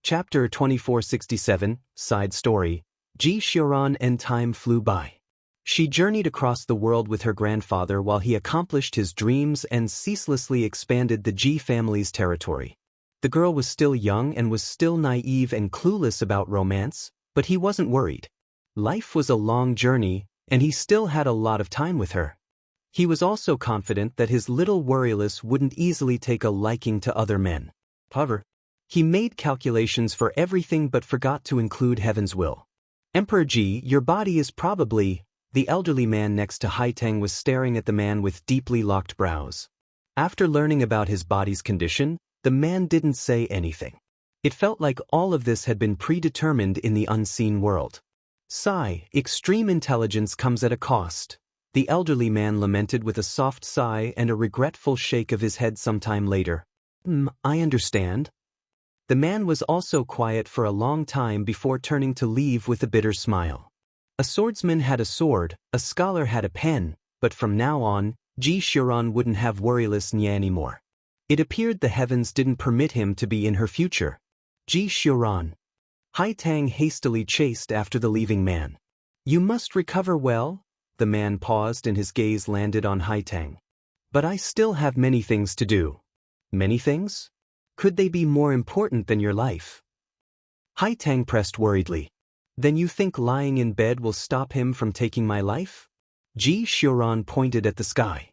Chapter 2467, Side Story, Ji Xiaoran and time flew by. She journeyed across the world with her grandfather while he accomplished his dreams and ceaselessly expanded the Ji family's territory. The girl was still young and was still naive and clueless about romance, but he wasn't worried. Life was a long journey, and he still had a lot of time with her. He was also confident that his little worryless wouldn't easily take a liking to other men. However, he made calculations for everything but forgot to include heaven's will. Emperor Ji, your body is probably... The elderly man next to Haitang was staring at the man with deeply locked brows. After learning about his body's condition, the man didn't say anything. It felt like all of this had been predetermined in the unseen world. Sigh, extreme intelligence comes at a cost. The elderly man lamented with a soft sigh and a regretful shake of his head sometime later. I understand. The man was also quiet for a long time before turning to leave with a bitter smile. A swordsman had a sword, a scholar had a pen, but from now on, Ji Xiaoran wouldn't have worryless Nya anymore. It appeared the heavens didn't permit him to be in her future. Ji Xiaoran. Haitang hastily chased after the leaving man. You must recover well? The man paused and his gaze landed on Haitang. But I still have many things to do. Many things? Could they be more important than your life? Haitang pressed worriedly. Then you think lying in bed will stop him from taking my life? Ji Xiaoran pointed at the sky.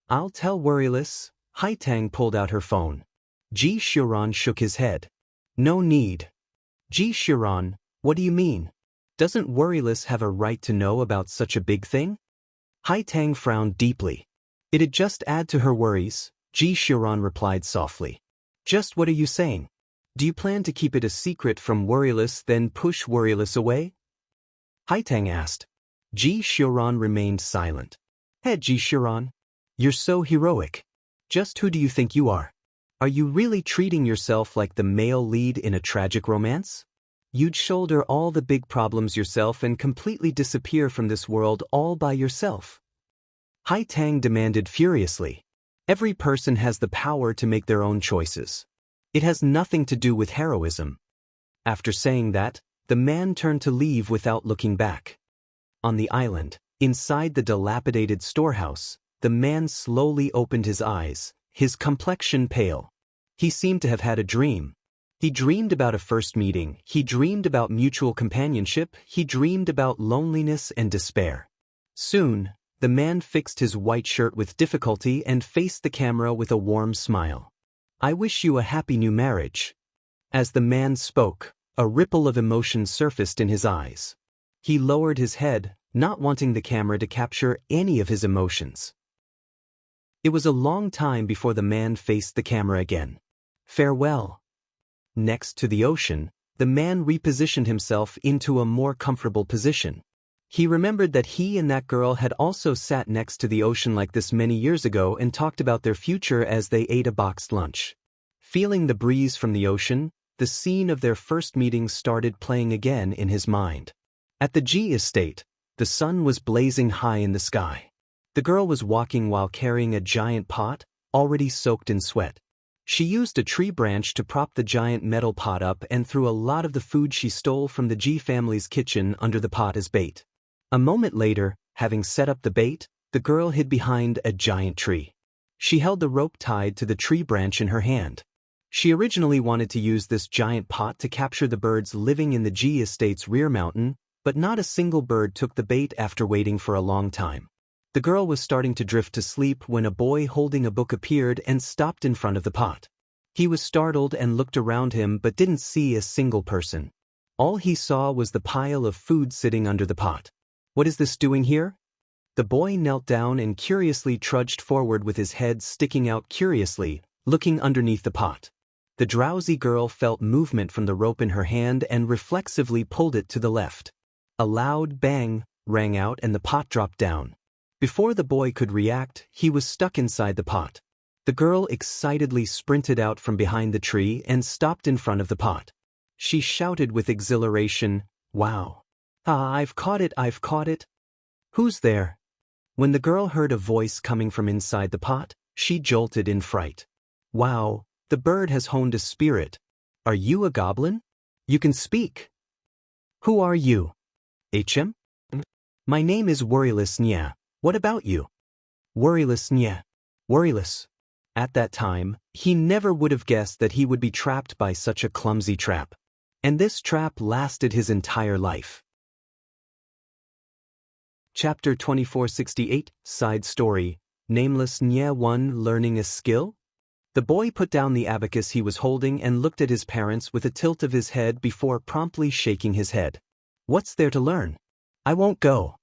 I'll tell worryless. Haitang pulled out her phone. Ji Xiaoran shook his head. No need. Ji Xiaoran, what do you mean? Doesn't worryless have a right to know about such a big thing? Haitang frowned deeply. It'd just add to her worries, Ji Xiaoran replied softly. Just what are you saying? Do you plan to keep it a secret from worryless then push worryless away? Haitang asked. Ji Xiaoran remained silent. Hey Ji Xiaoran. You're so heroic. Just who do you think you are? Are you really treating yourself like the male lead in a tragic romance? You'd shoulder all the big problems yourself and completely disappear from this world all by yourself. Haitang demanded furiously. Every person has the power to make their own choices. It has nothing to do with heroism. After saying that, the man turned to leave without looking back. On the island, inside the dilapidated storehouse, the man slowly opened his eyes, his complexion pale. He seemed to have had a dream. He dreamed about a first meeting, he dreamed about mutual companionship, he dreamed about loneliness and despair. Soon, the man fixed his white shirt with difficulty and faced the camera with a warm smile. I wish you a happy new marriage. As the man spoke, a ripple of emotion surfaced in his eyes. He lowered his head, not wanting the camera to capture any of his emotions. It was a long time before the man faced the camera again. Farewell. Next to the ocean, the man repositioned himself into a more comfortable position. He remembered that he and that girl had also sat next to the ocean like this many years ago and talked about their future as they ate a boxed lunch. Feeling the breeze from the ocean, the scene of their first meeting started playing again in his mind. At the Ji estate, the sun was blazing high in the sky. The girl was walking while carrying a giant pot, already soaked in sweat. She used a tree branch to prop the giant metal pot up and threw a lot of the food she stole from the Ji family's kitchen under the pot as bait. A moment later, having set up the bait, the girl hid behind a giant tree. She held the rope tied to the tree branch in her hand. She originally wanted to use this giant pot to capture the birds living in the Ji estate's rear mountain, but not a single bird took the bait after waiting for a long time. The girl was starting to drift to sleep when a boy holding a book appeared and stopped in front of the pot. He was startled and looked around him but didn't see a single person. All he saw was the pile of food sitting under the pot. What is this doing here? The boy knelt down and curiously trudged forward with his head sticking out curiously, looking underneath the pot. The drowsy girl felt movement from the rope in her hand and reflexively pulled it to the left. A loud bang rang out and the pot dropped down. Before the boy could react, he was stuck inside the pot. The girl excitedly sprinted out from behind the tree and stopped in front of the pot. She shouted with exhilaration, "Wow! Ah, I've caught it, I've caught it!" Who's there? When the girl heard a voice coming from inside the pot, she jolted in fright. Wow, the bird has honed a spirit. Are you a goblin? You can speak. Who are you? HM? My name is Worryless Nya. What about you? Worryless Nya. Worryless. At that time, he never would have guessed that he would be trapped by such a clumsy trap. And this trap lasted his entire life. Chapter 2468, Side Story, Nameless Nya 1 Learning a Skill? The boy put down the abacus he was holding and looked at his parents with a tilt of his head before promptly shaking his head. What's there to learn? I won't go.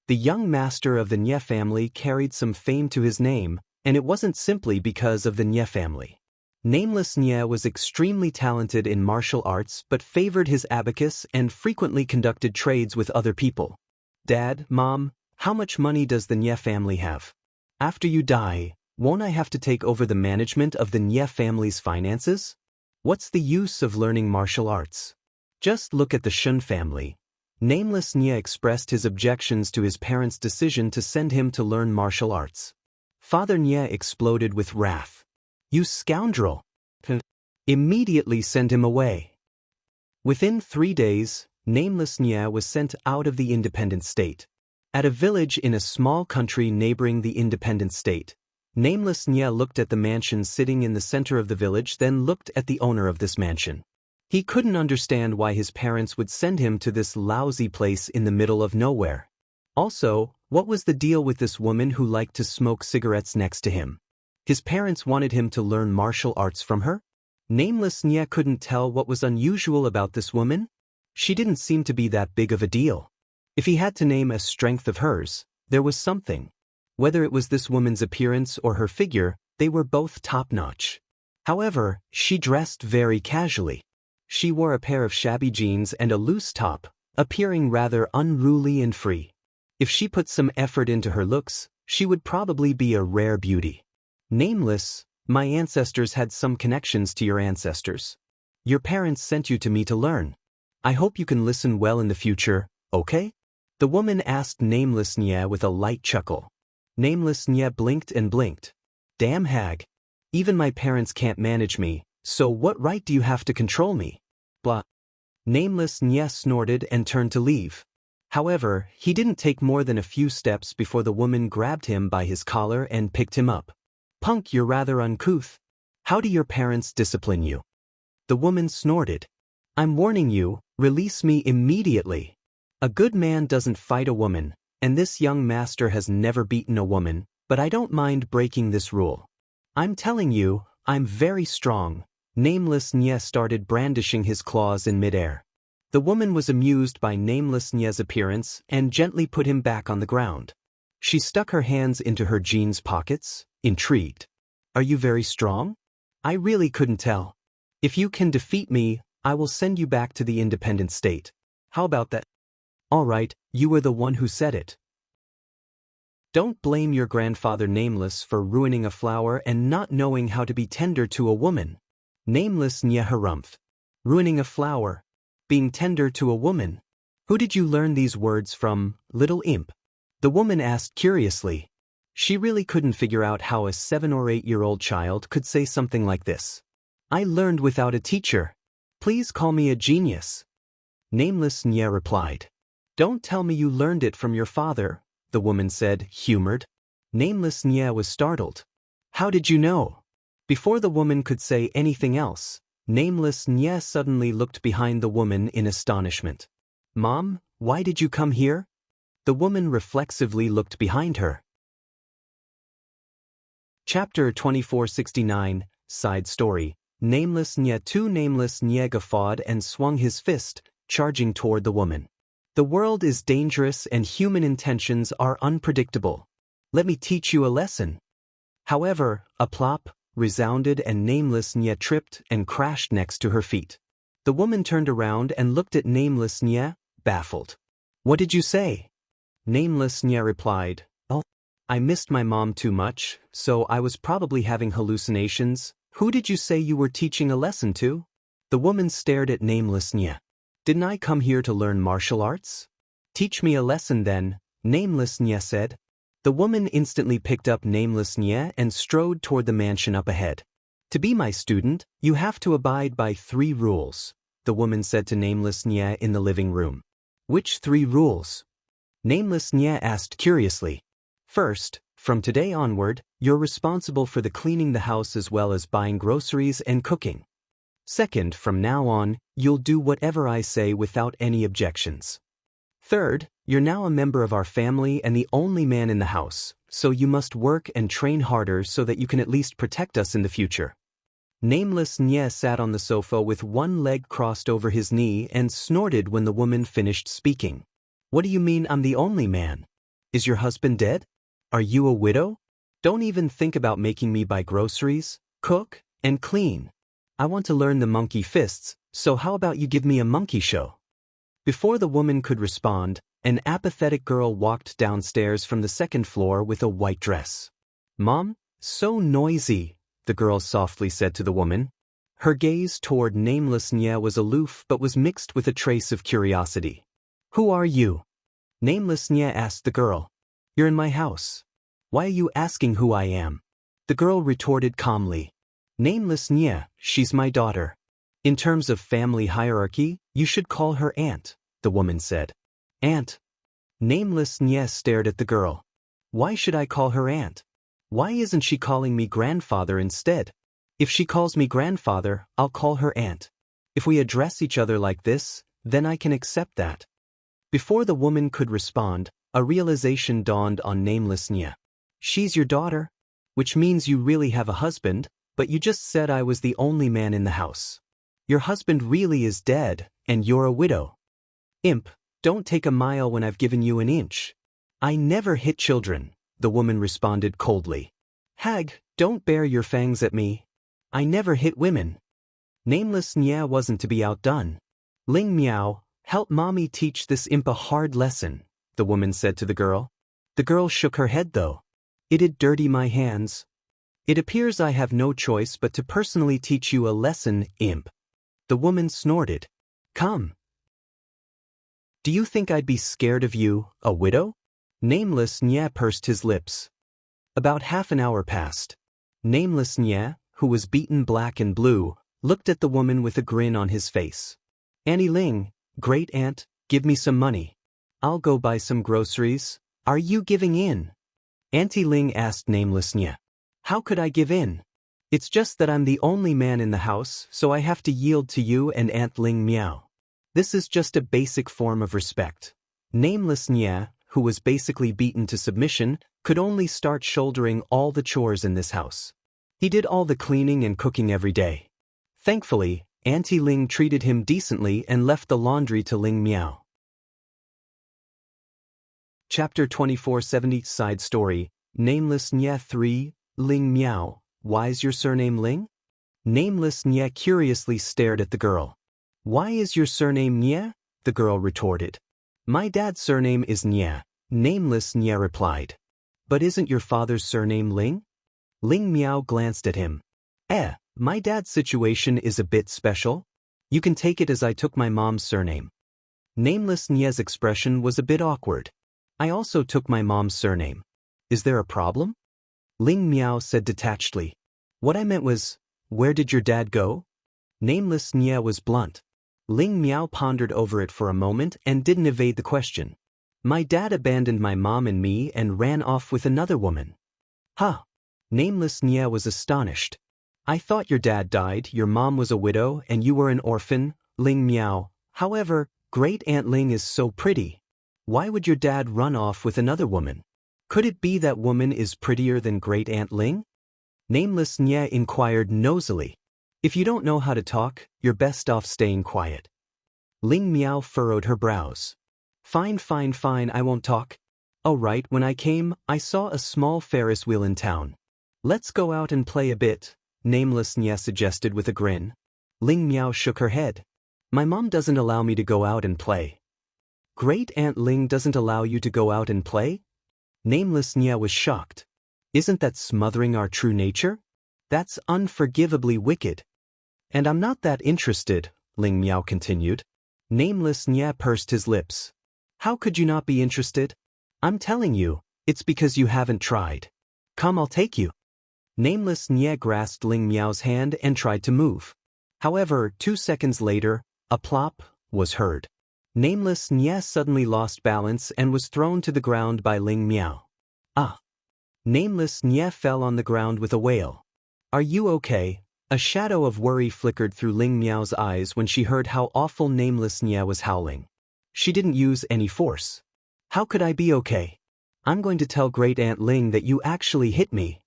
The young master of the Nya family carried some fame to his name, and it wasn't simply because of the Nya family. Nameless Nya was extremely talented in martial arts but favored his abacus and frequently conducted trades with other people. Dad, Mom, how much money does the Nya family have? After you die, won't I have to take over the management of the Nya family's finances? What's the use of learning martial arts? Just look at the Shun family. Nameless Nya expressed his objections to his parents' decision to send him to learn martial arts. Father Nya exploded with wrath. You scoundrel! Immediately send him away. Within 3 days, Nameless Nya was sent out of the independent state. At a village in a small country neighboring the independent state, Nameless Nya looked at the mansion sitting in the center of the village, then looked at the owner of this mansion. He couldn't understand why his parents would send him to this lousy place in the middle of nowhere. Also, what was the deal with this woman who liked to smoke cigarettes next to him? His parents wanted him to learn martial arts from her? Nameless Nya couldn't tell what was unusual about this woman. She didn't seem to be that big of a deal. If he had to name a strength of hers, there was something. Whether it was this woman's appearance or her figure, they were both top-notch. However, she dressed very casually. She wore a pair of shabby jeans and a loose top, appearing rather unruly and free. If she put some effort into her looks, she would probably be a rare beauty. Nameless, my ancestors had some connections to your ancestors. Your parents sent you to me to learn. I hope you can listen well in the future, okay? The woman asked Nameless Nya with a light chuckle. Nameless Nya blinked and blinked. Damn hag. Even my parents can't manage me, so what right do you have to control me? Blah. Nameless Nya snorted and turned to leave. However, he didn't take more than a few steps before the woman grabbed him by his collar and picked him up. Punk, you're rather uncouth. How do your parents discipline you? The woman snorted. I'm warning you, release me immediately. A good man doesn't fight a woman, and this young master has never beaten a woman, but I don't mind breaking this rule. I'm telling you, I'm very strong. Nameless Nya started brandishing his claws in midair. The woman was amused by Nameless Nya's appearance and gently put him back on the ground. She stuck her hands into her jeans pockets, intrigued. Are you very strong? I really couldn't tell. If you can defeat me, I will send you back to the independent state. How about that? All right, you were the one who said it. Don't blame your grandfather Nameless for ruining a flower and not knowing how to be tender to a woman. Nameless Nya harumphed. Ruining a flower. Being tender to a woman. Who did you learn these words from, little imp? The woman asked curiously. She really couldn't figure out how a 7 or 8-year-old child could say something like this. I learned without a teacher. Please call me a genius. Nameless Nya replied. Don't tell me you learned it from your father, the woman said, humored. Nameless Nya was startled. How did you know? Before the woman could say anything else, Nameless Nya suddenly looked behind the woman in astonishment. Mom, why did you come here? The woman reflexively looked behind her. Chapter 2469, Side Story, Nameless Nya 2 Nameless Nya guffawed and swung his fist, charging toward the woman. The world is dangerous and human intentions are unpredictable. Let me teach you a lesson. However, a plop resounded and Nameless Nya tripped and crashed next to her feet. The woman turned around and looked at Nameless Nya, baffled. What did you say? Nameless Nya replied, Oh, I missed my mom too much, so I was probably having hallucinations. Who did you say you were teaching a lesson to? The woman stared at Nameless Nya. Didn't I come here to learn martial arts? Teach me a lesson then, Nameless Nya said. The woman instantly picked up Nameless Nya and strode toward the mansion up ahead. To be my student, you have to abide by 3 rules. the woman said to Nameless Nya in the living room. Which 3 rules? Nameless Nya asked curiously. First, from today onward, you're responsible for the cleaning the house as well as buying groceries and cooking. Second, from now on, you'll do whatever I say without any objections. Third, you're now a member of our family and the only man in the house, so you must work and train harder so that you can at least protect us in the future. Nameless Nya sat on the sofa with one leg crossed over his knee and snorted when the woman finished speaking. What do you mean I'm the only man? Is your husband dead? Are you a widow? Don't even think about making me buy groceries, cook, and clean. I want to learn the monkey fists, so how about you give me a monkey show? Before the woman could respond, an apathetic girl walked downstairs from the 2nd floor with a white dress. Mom, so noisy, the girl softly said to the woman. Her gaze toward Nameless Nya was aloof but was mixed with a trace of curiosity. Who are you? Nameless Nya asked the girl. You're in my house. Why are you asking who I am? The girl retorted calmly. Nameless Nya, she's my daughter. In terms of family hierarchy, you should call her aunt, the woman said. Aunt? Nameless Nya stared at the girl. Why should I call her aunt? Why isn't she calling me grandfather instead? If she calls me grandfather, I'll call her aunt. If we address each other like this, then I can accept that. Before the woman could respond, a realization dawned on Nameless Nya. She's your daughter, which means you really have a husband, but you just said I was the only man in the house. Your husband really is dead, and you're a widow. Imp, don't take a mile when I've given you an inch. I never hit children, the woman responded coldly. Hag, don't bare your fangs at me. I never hit women. Nameless Nya wasn't to be outdone. Ling Miao, help mommy teach this imp a hard lesson, the woman said to the girl. The girl shook her head though. It'd dirty my hands. It appears I have no choice but to personally teach you a lesson, imp. The woman snorted. Come. Do you think I'd be scared of you, a widow? Nameless Nya pursed his lips. About half an hour passed. Nameless Nya, who was beaten black and blue, looked at the woman with a grin on his face. Annie Ling, great aunt, give me some money. I'll go buy some groceries. Are you giving in? Auntie Ling asked Nameless Nya. How could I give in? It's just that I'm the only man in the house, so I have to yield to you and Aunt Ling Miao. This is just a basic form of respect. Nameless Nya, who was basically beaten to submission, could only start shouldering all the chores in this house. He did all the cleaning and cooking every day. Thankfully, Auntie Ling treated him decently and left the laundry to Ling Miao. Chapter 2470 Side Story, Nameless Nya 3, Ling Miao, why's your surname Ling? Nameless Nya curiously stared at the girl. Why is your surname Nya? The girl retorted. My dad's surname is Nya, Nameless Nya replied. But isn't your father's surname Ling? Ling Miao glanced at him. My dad's situation is a bit special. You can take it as I took my mom's surname. Nameless Nya's expression was a bit awkward. I also took my mom's surname. Is there a problem? Ling Miao said detachedly. What I meant was, where did your dad go? Nameless Nya was blunt. Ling Miao pondered over it for a moment and didn't evade the question. My dad abandoned my mom and me and ran off with another woman. Huh. Nameless Nya was astonished. I thought your dad died, your mom was a widow, and you were an orphan, Ling Miao. However, Great Aunt Ling is so pretty. Why would your dad run off with another woman? Could it be that woman is prettier than Great Aunt Ling? Nameless Nya inquired nosily. If you don't know how to talk, you're best off staying quiet. Ling Miao furrowed her brows. Fine, I won't talk. Oh right, when I came, I saw a small Ferris wheel in town. Let's go out and play a bit, Nameless Nya suggested with a grin. Ling Miao shook her head. My mom doesn't allow me to go out and play. Great Aunt Ling doesn't allow you to go out and play? Nameless Nya was shocked. Isn't that smothering our true nature? That's unforgivably wicked. And I'm not that interested, Ling Miao continued. Nameless Nya pursed his lips. How could you not be interested? I'm telling you, it's because you haven't tried. Come, I'll take you. Nameless Nya grasped Ling Miao's hand and tried to move. However, 2 seconds later, A plop was heard. Nameless Nye suddenly lost balance and was thrown to the ground by Ling Miao. Ah! Nameless Nye fell on the ground with a wail. Are you okay? A shadow of worry flickered through Ling Miao's eyes when she heard how awful Nameless Nye was howling. She didn't use any force. How could I be okay? I'm going to tell Great Aunt Ling that you actually hit me.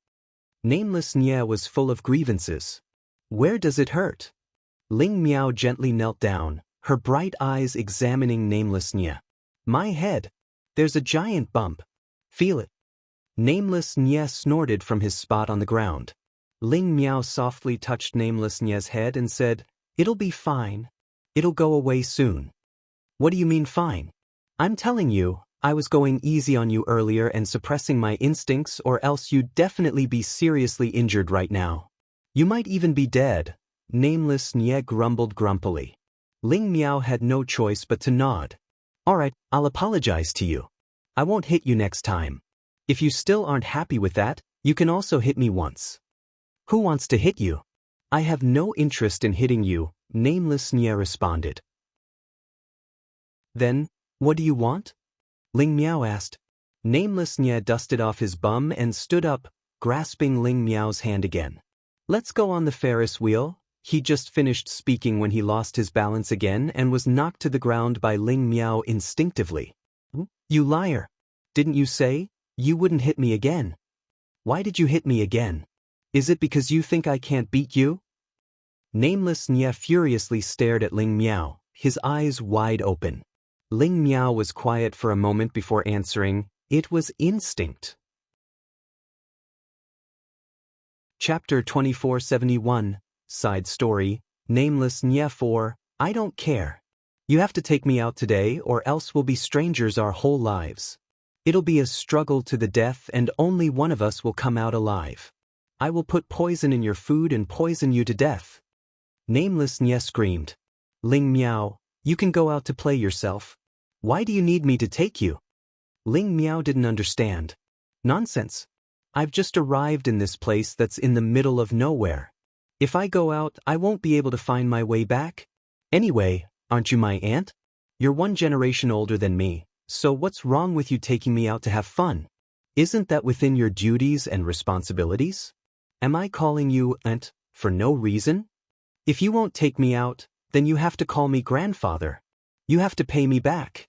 Nameless Nye was full of grievances. Where does it hurt? Ling Miao gently knelt down, her bright eyes examining Nameless Nye. My head. There's a giant bump. Feel it. Nameless Nye snorted from his spot on the ground. Ling Miao softly touched Nameless Nye's head and said, It'll be fine. It'll go away soon. What do you mean fine? I'm telling you, I was going easy on you earlier and suppressing my instincts, or else you'd definitely be seriously injured right now. You might even be dead. Nameless Nye grumbled grumpily. Ling Miao had no choice but to nod. Alright, I'll apologize to you. I won't hit you next time. If you still aren't happy with that, you can also hit me once. Who wants to hit you? I have no interest in hitting you, Nameless Nye responded. Then, what do you want? Ling Miao asked. Nameless Nye dusted off his bum and stood up, grasping Ling Miao's hand again. Let's go on the Ferris wheel. He just finished speaking when he lost his balance again and was knocked to the ground by Ling Miao instinctively. You liar! Didn't you say you wouldn't hit me again? Why did you hit me again? Is it because you think I can't beat you? Nameless Nye furiously stared at Ling Miao, his eyes wide open. Ling Miao was quiet for a moment before answering, It was instinct. Chapter 2471, Side Story, Nameless Nye 4, I don't care. You have to take me out today or else we'll be strangers our whole lives. It'll be a struggle to the death and only one of us will come out alive. I will put poison in your food and poison you to death. Nameless Nye screamed. Ling Miao, you can go out to play yourself. Why do you need me to take you? Ling Miao didn't understand. Nonsense. I've just arrived in this place that's in the middle of nowhere. If I go out, I won't be able to find my way back. Anyway, aren't you my aunt? You're 1 generation older than me, so what's wrong with you taking me out to have fun? Isn't that within your duties and responsibilities? Am I calling you aunt for no reason? If you won't take me out, then you have to call me grandfather. You have to pay me back.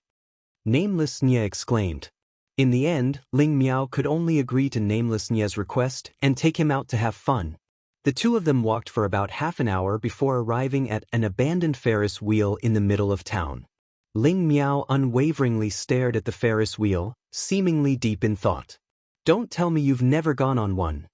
Nameless Nye exclaimed. In the end, Ling Miao could only agree to Nameless Nye's request and take him out to have fun. The two of them walked for about half an hour before arriving at an abandoned Ferris wheel in the middle of town. Ling Miao unwaveringly stared at the Ferris wheel, seemingly deep in thought. Don't tell me you've never gone on one.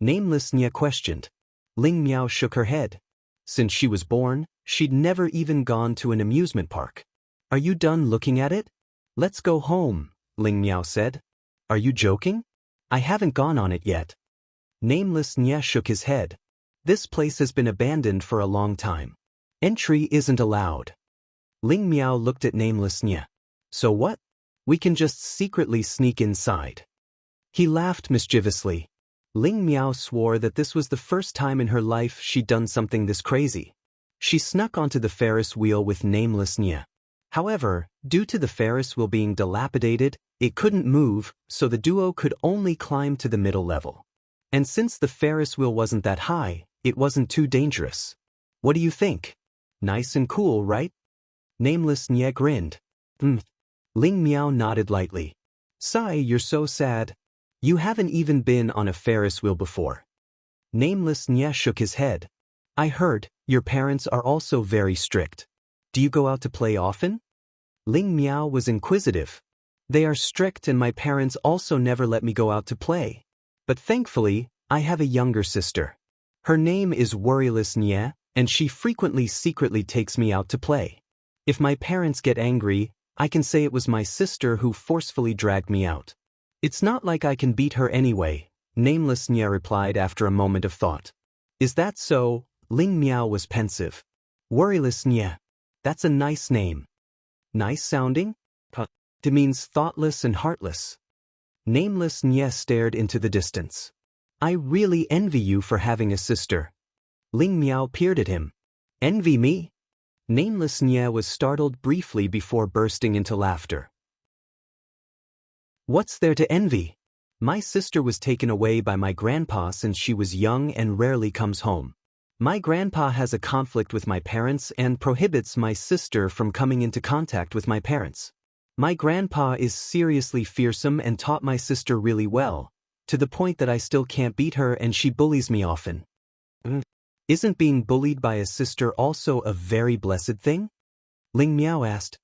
Nameless Nye questioned. Ling Miao shook her head. Since she was born, she'd never even gone to an amusement park. Are you done looking at it? Let's go home, Ling Miao said. Are you joking? I haven't gone on it yet. Nameless Nye shook his head. This place has been abandoned for a long time. Entry isn't allowed. Ling Miao looked at Nameless Nye. So what? We can just secretly sneak inside. He laughed mischievously. Ling Miao swore that this was the first time in her life she'd done something this crazy. She snuck onto the Ferris wheel with Nameless Nye. However, due to the Ferris wheel being dilapidated, it couldn't move, so the duo could only climb to the middle level. And since the Ferris wheel wasn't that high, it wasn't too dangerous. What do you think? Nice and cool, right? Nameless Nye grinned. Ling Miao nodded lightly. Sigh, you're so sad. You haven't even been on a Ferris wheel before. Nameless Nye shook his head. I heard, your parents are also very strict. Do you go out to play often? Ling Miao was inquisitive. They are strict and my parents also never let me go out to play. But thankfully, I have a younger sister. Her name is Worryless Nye, and she frequently secretly takes me out to play. If my parents get angry, I can say it was my sister who forcefully dragged me out. It's not like I can beat her anyway, Nameless Nye replied after a moment of thought. Is that so? Ling Miao was pensive. Worryless Nye. That's a nice name. Nice sounding? It means thoughtless and heartless. Nameless Nye stared into the distance. I really envy you for having a sister. Ling Miao peered at him. Envy me? Nameless Nye was startled briefly before bursting into laughter. What's there to envy? My sister was taken away by my grandpa since she was young and rarely comes home. My grandpa has a conflict with my parents and prohibits my sister from coming into contact with my parents. My grandpa is seriously fearsome and taught my sister really well, to the point that I still can't beat her and she bullies me often. Isn't being bullied by a sister also a very blessed thing? Ling Miao asked.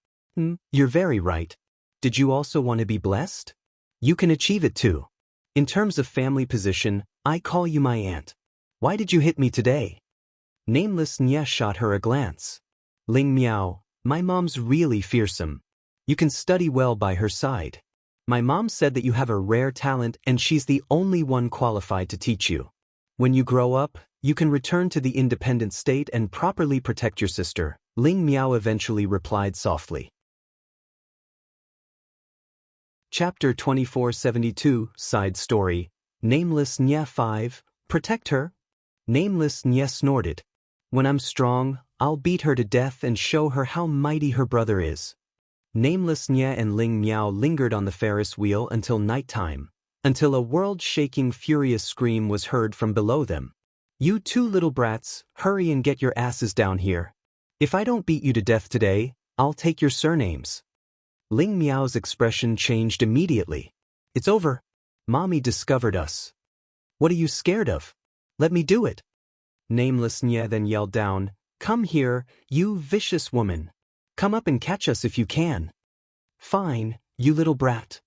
You're very right. Did you also want to be blessed? You can achieve it too. In terms of family position, I call you my aunt. Why did you hit me today? Nameless Nye shot her a glance. Ling Miao, my mom's really fearsome. You can study well by her side. My mom said that you have a rare talent and she's the only one qualified to teach you. When you grow up, you can return to the independent state and properly protect your sister, Ling Miao eventually replied softly. Chapter 2472, Side Story, Nameless Nye 5, Protect her? Nameless Nye snorted. When I'm strong, I'll beat her to death and show her how mighty her brother is. Nameless Nye and Ling Miao lingered on the Ferris wheel until nighttime, until a world-shaking furious scream was heard from below them. You two little brats, hurry and get your asses down here. If I don't beat you to death today, I'll take your surnames. Ling Miao's expression changed immediately. It's over. Mommy discovered us. What are you scared of? Let me do it. Nameless Nye then yelled down, Come here, you vicious woman. Come up and catch us if you can. Fine, you little brat.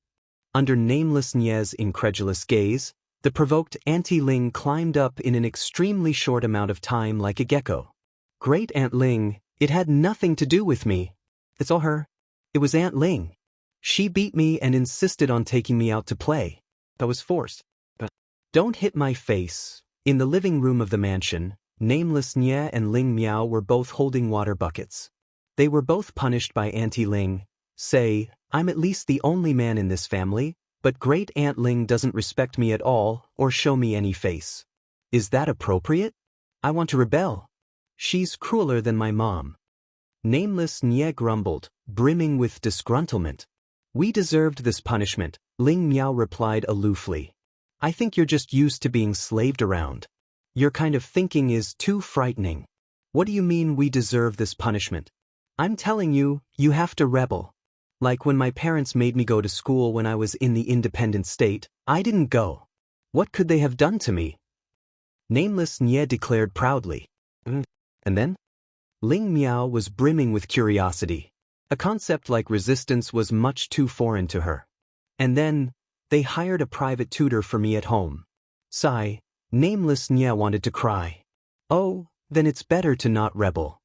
Under Nameless Nye's incredulous gaze, the provoked Auntie Ling climbed up in an extremely short amount of time like a gecko. Great Aunt Ling, it had nothing to do with me. It's all her. It was Aunt Ling. She beat me and insisted on taking me out to play. I was forced. But don't hit my face. In the living room of the mansion, Nameless Nye and Ling Miao were both holding water buckets. They were both punished by Auntie Ling. Say, I'm at least the only man in this family, but Great Aunt Ling doesn't respect me at all or show me any face. Is that appropriate? I want to rebel. She's crueler than my mom. Nameless Nye grumbled, brimming with disgruntlement. We deserved this punishment, Ling Miao replied aloofly. I think you're just used to being slaved around. Your kind of thinking is too frightening. What do you mean we deserve this punishment? I'm telling you, you have to rebel. Like when my parents made me go to school when I was in the independent state, I didn't go. What could they have done to me? Nameless Nye declared proudly. And then? Ling Miao was brimming with curiosity. A concept like resistance was much too foreign to her. And then, they hired a private tutor for me at home. Sigh, Nameless Nye wanted to cry. Oh, then it's better to not rebel.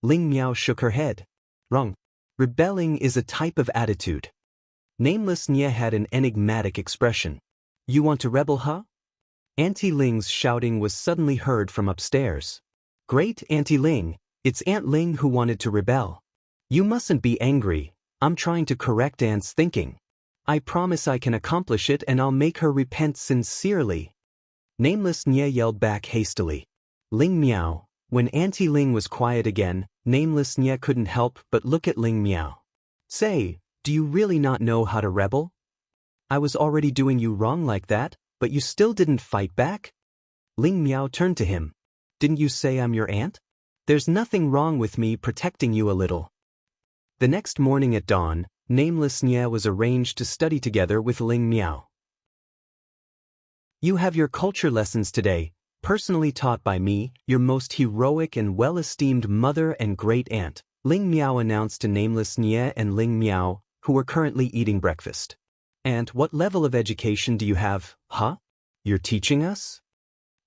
Ling Miao shook her head. Wrong. Rebelling is a type of attitude. Nameless Nye had an enigmatic expression. You want to rebel, huh? Auntie Ling's shouting was suddenly heard from upstairs. Great Auntie Ling, it's Aunt Ling who wanted to rebel. You mustn't be angry, I'm trying to correct Aunt's thinking. I promise I can accomplish it and I'll make her repent sincerely. Nameless Nye yelled back hastily. Ling Miao. When Auntie Ling was quiet again, Nameless Nye couldn't help but look at Ling Miao. Say, do you really not know how to rebel? I was already doing you wrong like that, but you still didn't fight back? Ling Miao turned to him. Didn't you say I'm your aunt? There's nothing wrong with me protecting you a little. The next morning at dawn, Nameless Nye was arranged to study together with Ling Miao. You have your culture lessons today, personally taught by me, your most heroic and well-esteemed mother and great aunt, Ling Miao announced to Nameless Nye and Ling Miao, who were currently eating breakfast. And what level of education do you have, huh? You're teaching us?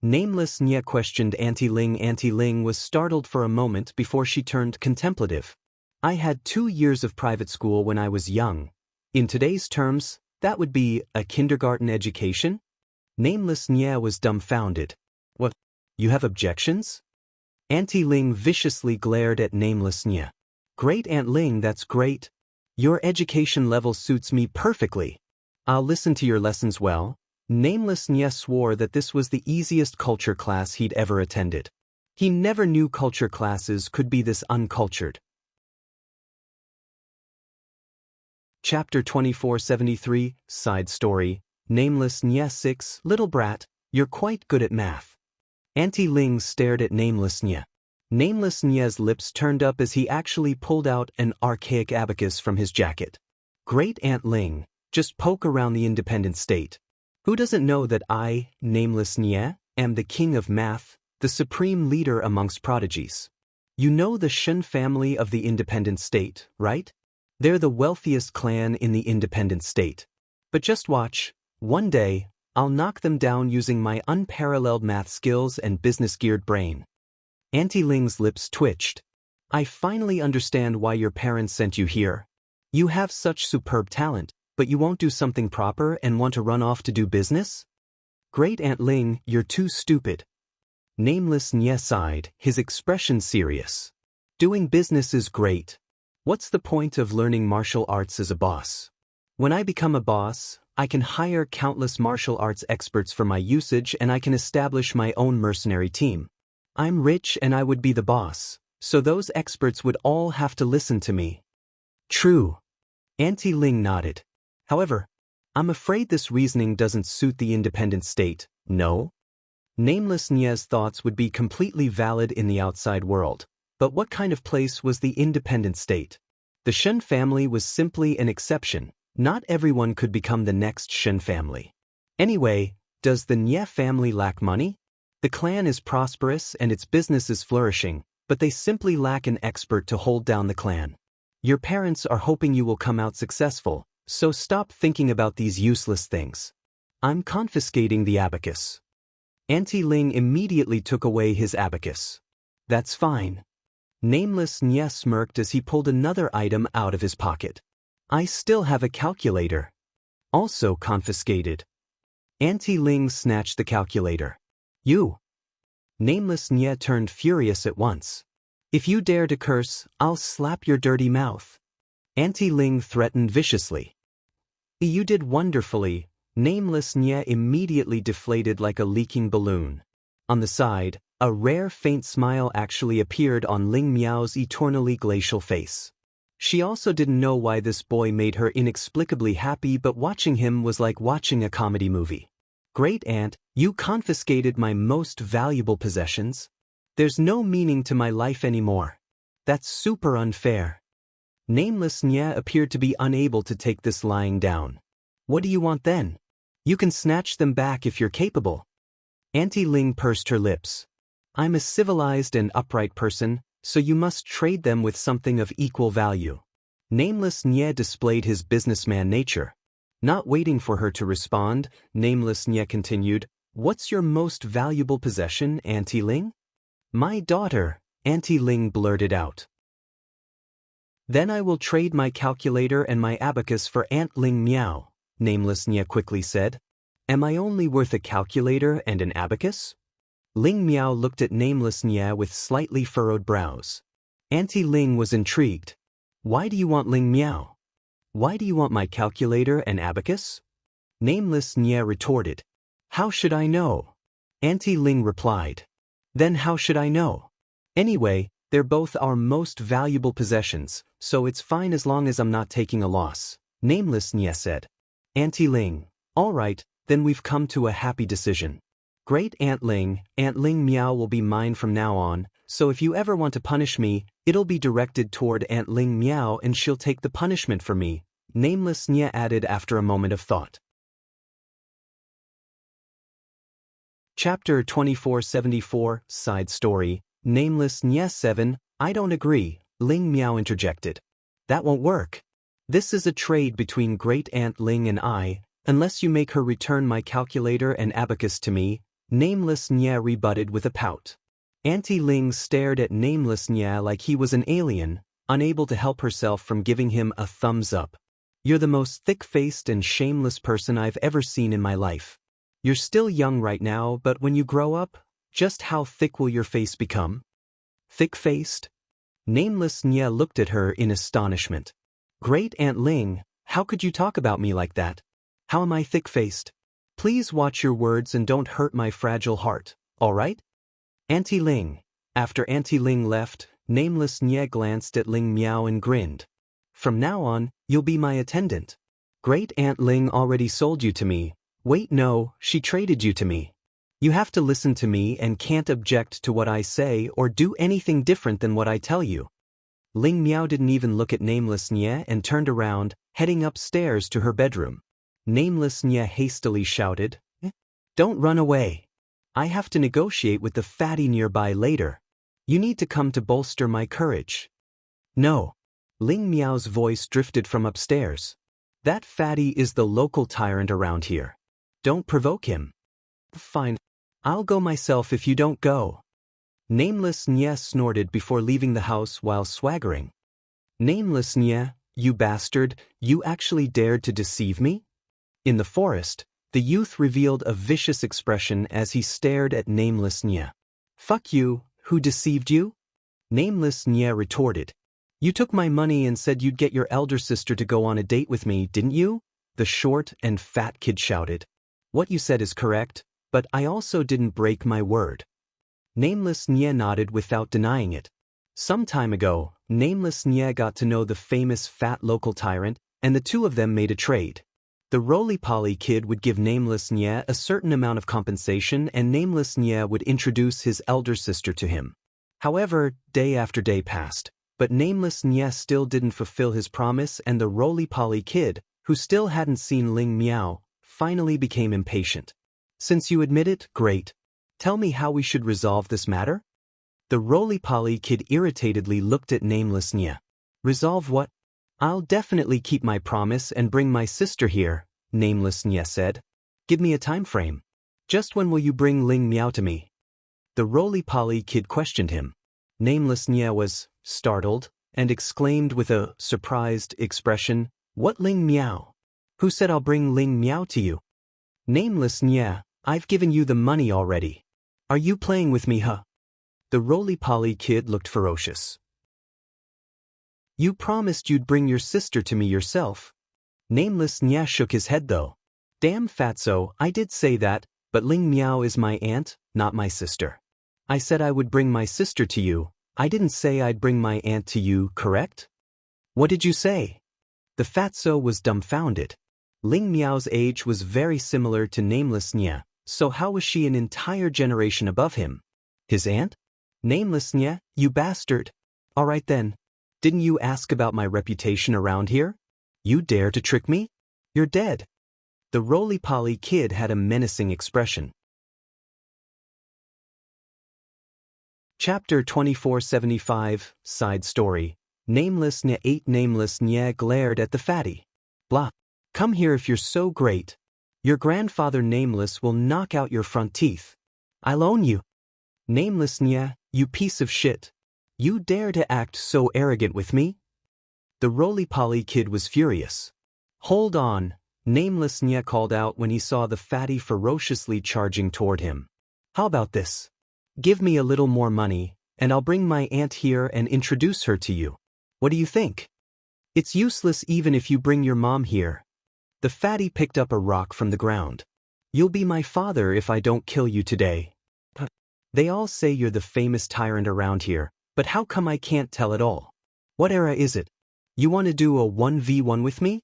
Nameless Nye questioned Auntie Ling. Auntie Ling was startled for a moment before she turned contemplative. I had 2 years of private school when I was young. In today's terms, that would be a kindergarten education? Nameless Nye was dumbfounded. What? You have objections? Auntie Ling viciously glared at Nameless Nye. Great Aunt Ling, that's great. Your education level suits me perfectly. I'll listen to your lessons well. Nameless Nye swore that this was the easiest culture class he'd ever attended. He never knew culture classes could be this uncultured. Chapter 2473, Side Story, Nameless Nye 6, Little brat, you're quite good at math. Auntie Ling stared at Nameless Nye. Nameless Nye's lips turned up as he actually pulled out an archaic abacus from his jacket. Great Aunt Ling, just poke around the independent state. Who doesn't know that I, Nameless Nye, am the king of math, the supreme leader amongst prodigies? You know the Shen family of the independent state, right? They're the wealthiest clan in the independent state. But just watch, one day, I'll knock them down using my unparalleled math skills and business-geared brain. Auntie Ling's lips twitched. I finally understand why your parents sent you here. You have such superb talent, but you won't do something proper and want to run off to do business? Great Aunt Ling, you're too stupid. Nameless Nye sighed, his expression serious. Doing business is great. What's the point of learning martial arts as a boss? When I become a boss, I can hire countless martial arts experts for my usage and I can establish my own mercenary team. I'm rich and I would be the boss, so those experts would all have to listen to me. True. Auntie Ling nodded. However, I'm afraid this reasoning doesn't suit the independent state, no? Nameless Nye's thoughts would be completely valid in the outside world, but what kind of place was the independent state? The Shen family was simply an exception. Not everyone could become the next Shen family. Anyway, does the Nye family lack money? The clan is prosperous and its business is flourishing, but they simply lack an expert to hold down the clan. Your parents are hoping you will come out successful, so stop thinking about these useless things. I'm confiscating the abacus. Auntie Ling immediately took away his abacus. That's fine. Nameless Nye smirked as he pulled another item out of his pocket. I still have a calculator. Also confiscated. Auntie Ling snatched the calculator. You. Nameless Nye turned furious at once. If you dare to curse, I'll slap your dirty mouth. Auntie Ling threatened viciously. You did wonderfully. Nameless Nye immediately deflated like a leaking balloon. On the side, a rare faint smile actually appeared on Ling Miao's eternally glacial face. She also didn't know why this boy made her inexplicably happy, but watching him was like watching a comedy movie. Great Aunt, you confiscated my most valuable possessions. There's no meaning to my life anymore. That's super unfair. Nameless Nye appeared to be unable to take this lying down. What do you want then? You can snatch them back if you're capable. Auntie Ling pursed her lips. I'm a civilized and upright person, so you must trade them with something of equal value. Nameless Nye displayed his businessman nature. Not waiting for her to respond, Nameless Nye continued, What's your most valuable possession, Auntie Ling? My daughter, Auntie Ling blurted out. Then I will trade my calculator and my abacus for Aunt Ling Miao, Nameless Nye quickly said. Am I only worth a calculator and an abacus? Ling Miao looked at Nameless Nye with slightly furrowed brows. Auntie Ling was intrigued. Why do you want Ling Miao? Why do you want my calculator and abacus? Nameless Nye retorted. How should I know? Auntie Ling replied. Then how should I know? Anyway, they're both our most valuable possessions, so it's fine as long as I'm not taking a loss, Nameless Nye said. Auntie Ling, all right, then we've come to a happy decision. Great Aunt Ling Miao will be mine from now on, so if you ever want to punish me, it'll be directed toward Aunt Ling Miao and she'll take the punishment for me, Nameless Nye added after a moment of thought. Chapter 2474, Side Story, Nameless Nye 7, I don't agree, Ling Miao interjected. That won't work. This is a trade between Great Aunt Ling and I, unless you make her return my calculator and abacus to me, Nameless Nye rebutted with a pout. Auntie Ling stared at Nameless Nye like he was an alien, unable to help herself from giving him a thumbs up. You're the most thick-faced and shameless person I've ever seen in my life. You're still young right now, but when you grow up, just how thick will your face become? Thick-faced? Nameless Nye looked at her in astonishment. Great Aunt Ling, how could you talk about me like that? How am I thick-faced? Please watch your words and don't hurt my fragile heart, all right? Auntie Ling, After Auntie Ling left, Nameless Nye glanced at Ling Miao and grinned. From now on, you'll be my attendant. Great Aunt Ling already sold you to me. Wait, no, she traded you to me. You have to listen to me and can't object to what I say or do anything different than what I tell you. Ling Miao didn't even look at Nameless Nye and turned around, heading upstairs to her bedroom. Nameless Nye hastily shouted, Don't run away. I have to negotiate with the fatty nearby later. You need to come to bolster my courage. No. Ling Miao's voice drifted from upstairs. That fatty is the local tyrant around here. Don't provoke him. Fine. I'll go myself if you don't go. Nameless Nye snorted before leaving the house while swaggering. Nameless Nye, you bastard, you actually dared to deceive me? In the forest, the youth revealed a vicious expression as he stared at Nameless Nye. Fuck you, who deceived you? Nameless Nye retorted. You took my money and said you'd get your elder sister to go on a date with me, didn't you? The short and fat kid shouted. What you said is correct, but I also didn't break my word. Nameless Nye nodded without denying it. Some time ago, Nameless Nye got to know the famous fat local tyrant, and the two of them made a trade. The roly-poly kid would give Nameless Nye a certain amount of compensation and Nameless Nye would introduce his elder sister to him. However, day after day passed, but Nameless Nye still didn't fulfill his promise and the roly-poly kid, who still hadn't seen Ling Miao, finally became impatient. Since you admit it, great. Tell me how we should resolve this matter? The roly-poly kid irritatedly looked at Nameless Nye. Resolve what? I'll definitely keep my promise and bring my sister here, Nameless Nye said. Give me a time frame. Just when will you bring Ling Miao to me? The roly-poly kid questioned him. Nameless Nye was startled and exclaimed with a surprised expression, What Ling Miao? Who said I'll bring Ling Miao to you? Nameless Nye, I've given you the money already. Are you playing with me, huh? The roly-poly kid looked ferocious. You promised you'd bring your sister to me yourself. Nameless Nye shook his head though. Damn fatso, I did say that, but Ling Miao is my aunt, not my sister. I said I would bring my sister to you. I didn't say I'd bring my aunt to you, correct? What did you say? The fatso was dumbfounded. Ling Miao's age was very similar to Nameless Nye, so how was she an entire generation above him? His aunt? Nameless Nye, you bastard. All right then. Didn't you ask about my reputation around here? You dare to trick me? You're dead. The roly-poly kid had a menacing expression. Chapter 2475, Side Story. Nameless Nye ate. Nameless Nye glared at the fatty. Blah. Come here if you're so great. Your grandfather Nameless will knock out your front teeth. I'll own you. Nameless Nye, you piece of shit. You dare to act so arrogant with me? The roly-poly kid was furious. Hold on, Nameless Nye called out when he saw the fatty ferociously charging toward him. How about this? Give me a little more money, and I'll bring my aunt here and introduce her to you. What do you think? It's useless even if you bring your mom here. The fatty picked up a rock from the ground. You'll be my father if I don't kill you today. They all say you're the famous tyrant around here, but how come I can't tell at all? What era is it? You want to do a 1v1 with me?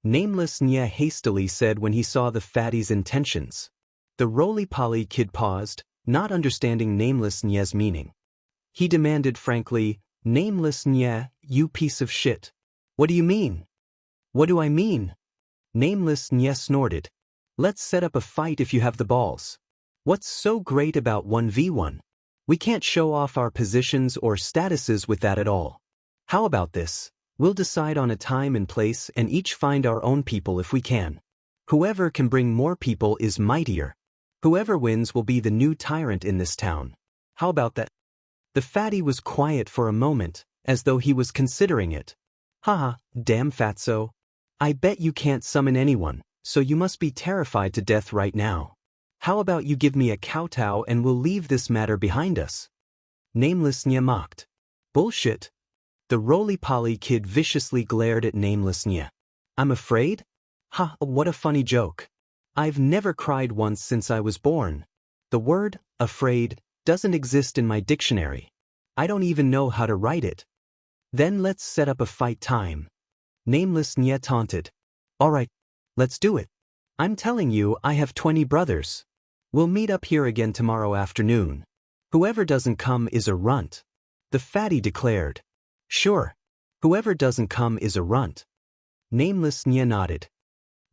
Nameless Nye hastily said when he saw the fatty's intentions. The roly-poly kid paused, not understanding Nameless Nye's meaning. He demanded frankly, Nameless Nye, you piece of shit. What do you mean? What do I mean? Nameless Nye snorted. Let's set up a fight if you have the balls. What's so great about 1v1? We can't show off our positions or statuses with that at all. How about this? We'll decide on a time and place and each find our own people if we can. Whoever can bring more people is mightier. Whoever wins will be the new tyrant in this town. How about that? The fatty was quiet for a moment, as though he was considering it. Haha, damn fatso. I bet you can't summon anyone, so you must be terrified to death right now. How about you give me a kowtow and we'll leave this matter behind us? Nameless Nye mocked. Bullshit. The roly-poly kid viciously glared at Nameless Nye. I'm afraid? Ha, what a funny joke. I've never cried once since I was born. The word, afraid, doesn't exist in my dictionary. I don't even know how to write it. Then let's set up a fight time. Nameless Nya taunted. Alright, let's do it. I'm telling you, I have 20 brothers. We'll meet up here again tomorrow afternoon. Whoever doesn't come is a runt. The fatty declared. Sure. Whoever doesn't come is a runt. Nameless Nya nodded.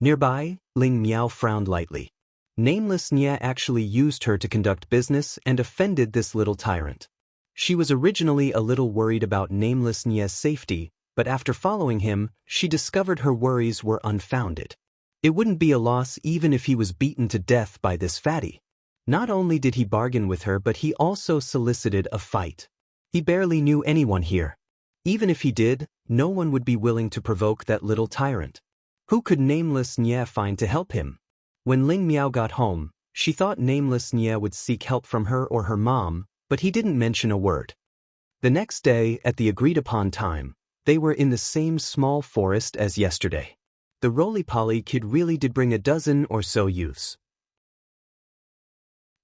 Nearby, Ling Miao frowned lightly. Nameless Nya actually used her to conduct business and offended this little tyrant. She was originally a little worried about Nameless Nya's safety, but after following him, she discovered her worries were unfounded. It wouldn't be a loss even if he was beaten to death by this fatty. Not only did he bargain with her, but he also solicited a fight. He barely knew anyone here. Even if he did, no one would be willing to provoke that little tyrant. Who could Nameless Nya find to help him? When Ling Miao got home, she thought Nameless Nya would seek help from her or her mom, but he didn't mention a word. The next day, at the agreed-upon time, they were in the same small forest as yesterday. The roly-poly kid really did bring a dozen or so youths.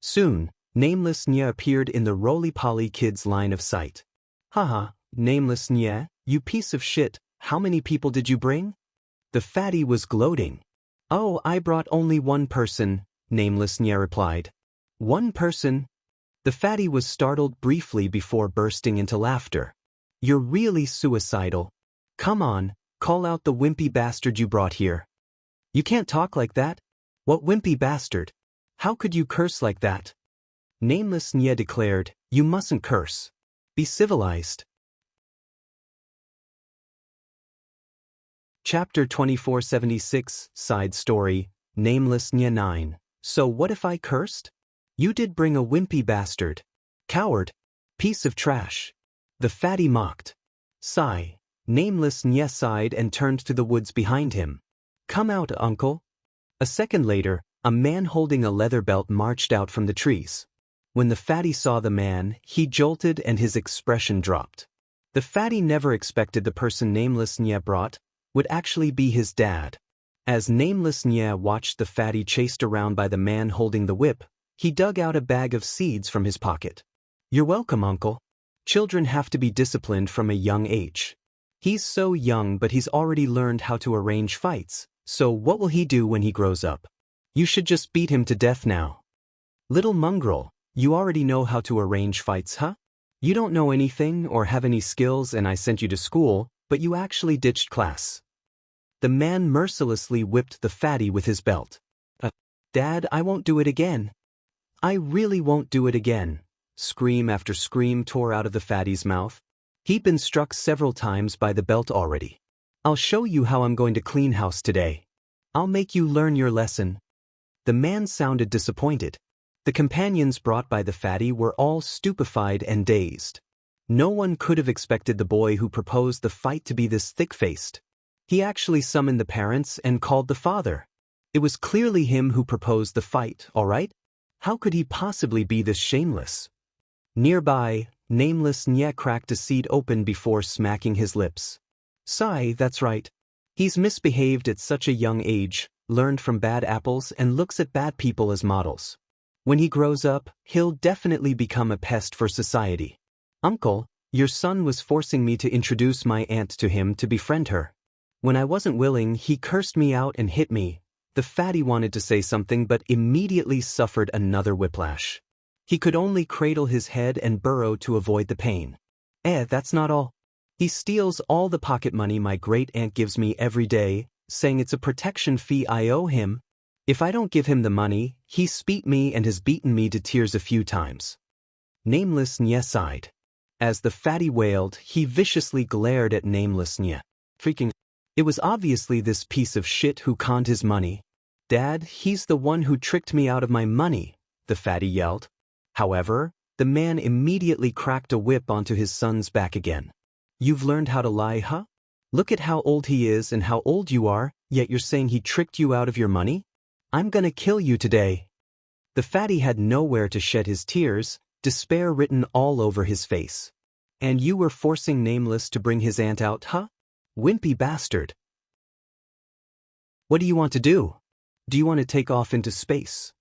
Soon, Nameless Nya appeared in the roly-poly kid's line of sight. Haha, Nameless Nya, you piece of shit, how many people did you bring? The fatty was gloating. Oh, I brought only one person, Nameless Nya replied. One person? The fatty was startled briefly before bursting into laughter. You're really suicidal. Come on, call out the wimpy bastard you brought here. You can't talk like that. What wimpy bastard? How could you curse like that? Nameless Nya declared, you mustn't curse. Be civilized. Chapter 2476, Side Story, Nameless Nya 9. So what if I cursed? You did bring a wimpy bastard. Coward. Piece of trash. The fatty mocked. Sigh. Nameless Nya sighed and turned to the woods behind him. Come out, uncle. A second later, a man holding a leather belt marched out from the trees. When the fatty saw the man, he jolted and his expression dropped. The fatty never expected the person Nameless Nya brought would actually be his dad. As Nameless Nya watched the fatty chased around by the man holding the whip, he dug out a bag of seeds from his pocket. You're welcome, uncle. Children have to be disciplined from a young age. He's so young, but he's already learned how to arrange fights, so what will he do when he grows up? You should just beat him to death now. Little mongrel, you already know how to arrange fights, huh? You don't know anything or have any skills and I sent you to school, but you actually ditched class. The man mercilessly whipped the fatty with his belt. Dad, I won't do it again. I really won't do it again. Scream after scream tore out of the fatty's mouth. He'd been struck several times by the belt already. I'll show you how I'm going to clean house today. I'll make you learn your lesson. The man sounded disappointed. The companions brought by the fatty were all stupefied and dazed. No one could have expected the boy who proposed the fight to be this thick-faced. He actually summoned the parents and called the father. It was clearly him who proposed the fight, all right? How could he possibly be this shameless? Nearby, Nameless Nya cracked a seed open before smacking his lips. Sigh, that's right. He's misbehaved at such a young age, learned from bad apples and looks at bad people as models. When he grows up, he'll definitely become a pest for society. Uncle, your son was forcing me to introduce my aunt to him to befriend her. When I wasn't willing, he cursed me out and hit me. The fatty wanted to say something but immediately suffered another whiplash. He could only cradle his head and burrow to avoid the pain. That's not all. He steals all the pocket money my great-aunt gives me every day, saying it's a protection fee I owe him. If I don't give him the money, he beat me and has beaten me to tears a few times. Nameless Nya sighed. As the fatty wailed, he viciously glared at Nameless Nya. Freaking. It was obviously this piece of shit who conned his money. Dad, he's the one who tricked me out of my money, the fatty yelled. However, the man immediately cracked a whip onto his son's back again. You've learned how to lie, huh? Look at how old he is and how old you are, yet you're saying he tricked you out of your money? I'm gonna kill you today. The fatty had nowhere to shed his tears, despair written all over his face. And you were forcing Nameless to bring his aunt out, huh? Wimpy bastard. What do you want to do? Do you want to take off into space?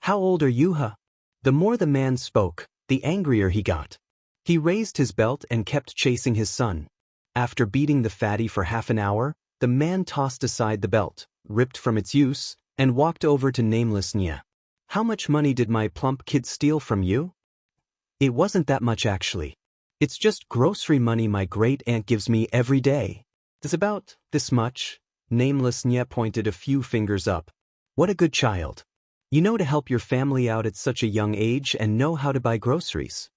How old are you, huh? The more the man spoke, the angrier he got. He raised his belt and kept chasing his son. After beating the fatty for half an hour, the man tossed aside the belt, ripped from its use, and walked over to nameless Nya. "How much money did my plump kid steal from you?" "It wasn't that much actually. It's just grocery money my great-aunt gives me every day. It's about this much." Nameless Nya pointed a few fingers up. "What a good child. You know to help your family out at such a young age and know how to buy groceries."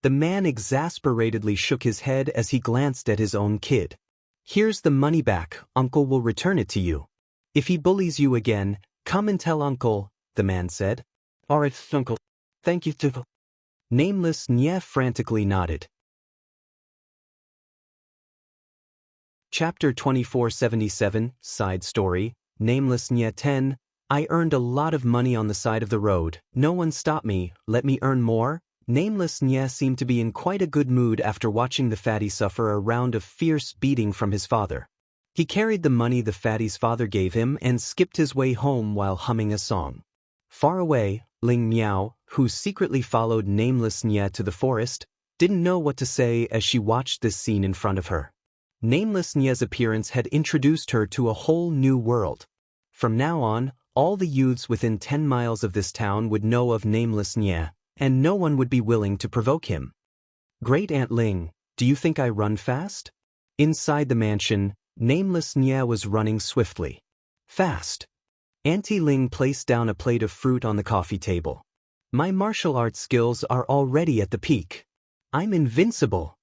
The man exasperatedly shook his head as he glanced at his own kid. "Here's the money back, Uncle will return it to you. If he bullies you again, come and tell Uncle," the man said. "All right, Uncle. Thank you too." Nameless Nya frantically nodded. Chapter 2477, Side Story, Nameless Nya 10. "I earned a lot of money on the side of the road. No one stopped me. Let me earn more." Nameless Nya seemed to be in quite a good mood after watching the fatty suffer a round of fierce beating from his father. He carried the money the fatty's father gave him and skipped his way home while humming a song. Far away, Ling Miao, who secretly followed Nameless Nya to the forest, didn't know what to say as she watched this scene in front of her. Nameless Nya's appearance had introduced her to a whole new world. From now on, all the youths within 10 miles of this town would know of Nameless Nya, and no one would be willing to provoke him. "Great Aunt Ling, do you think I run fast?" Inside the mansion, Nameless Nya was running swiftly. Fast. Auntie Ling placed down a plate of fruit on the coffee table. "My martial arts skills are already at the peak. I'm invincible,"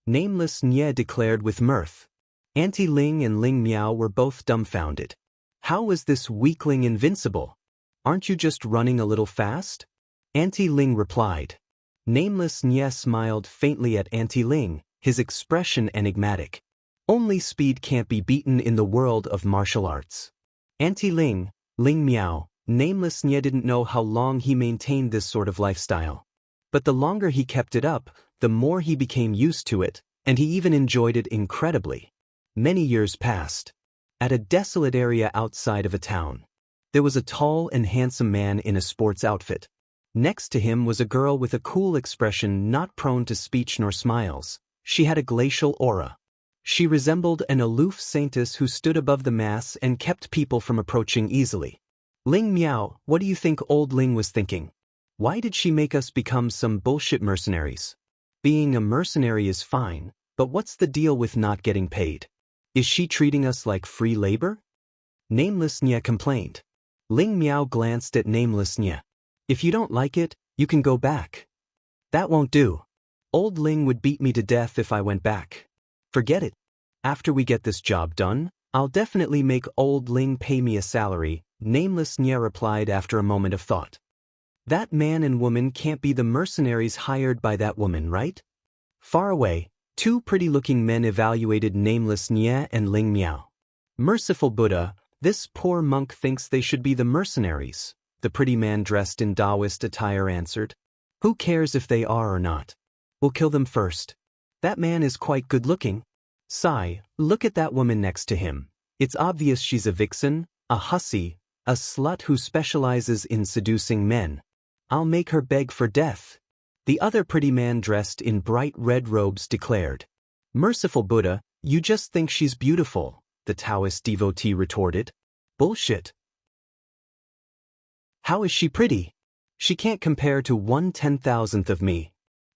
Nameless Nya declared with mirth. Auntie Ling and Ling Miao were both dumbfounded. How was this weakling invincible? "Aren't you just running a little fast?" Auntie Ling replied. Nameless Nya smiled faintly at Auntie Ling, his expression enigmatic. Only speed can't be beaten in the world of martial arts. Auntie Ling, Ling Miao, Nameless Nya didn't know how long he maintained this sort of lifestyle. But the longer he kept it up, the more he became used to it, and he even enjoyed it incredibly. Many years passed. At a desolate area outside of a town, there was a tall and handsome man in a sports outfit. Next to him was a girl with a cool expression not prone to speech nor smiles. She had a glacial aura. She resembled an aloof saintess who stood above the mass and kept people from approaching easily. "Ling Miao, what do you think old Ling was thinking? Why did she make us become some bullshit mercenaries? Being a mercenary is fine, but what's the deal with not getting paid? Is she treating us like free labor?" Nameless Nya complained. Ling Miao glanced at Nameless Nya. "If you don't like it, you can go back." "That won't do. Old Ling would beat me to death if I went back." "Forget it. After we get this job done, I'll definitely make old Ling pay me a salary," Nameless Nya replied after a moment of thought. "That man and woman can't be the mercenaries hired by that woman, right?" Far away, two pretty-looking men evaluated Nameless Nya and Ling Miao. "Merciful Buddha, this poor monk thinks they should be the mercenaries," the pretty man dressed in Taoist attire answered. "Who cares if they are or not? We'll kill them first. That man is quite good-looking. Sigh, look at that woman next to him. It's obvious she's a vixen, a hussy, a slut who specializes in seducing men. I'll make her beg for death," the other pretty man dressed in bright red robes declared. "Merciful Buddha, you just think she's beautiful," the Taoist devotee retorted. "Bullshit. How is she pretty? She can't compare to 1/10,000th of me,"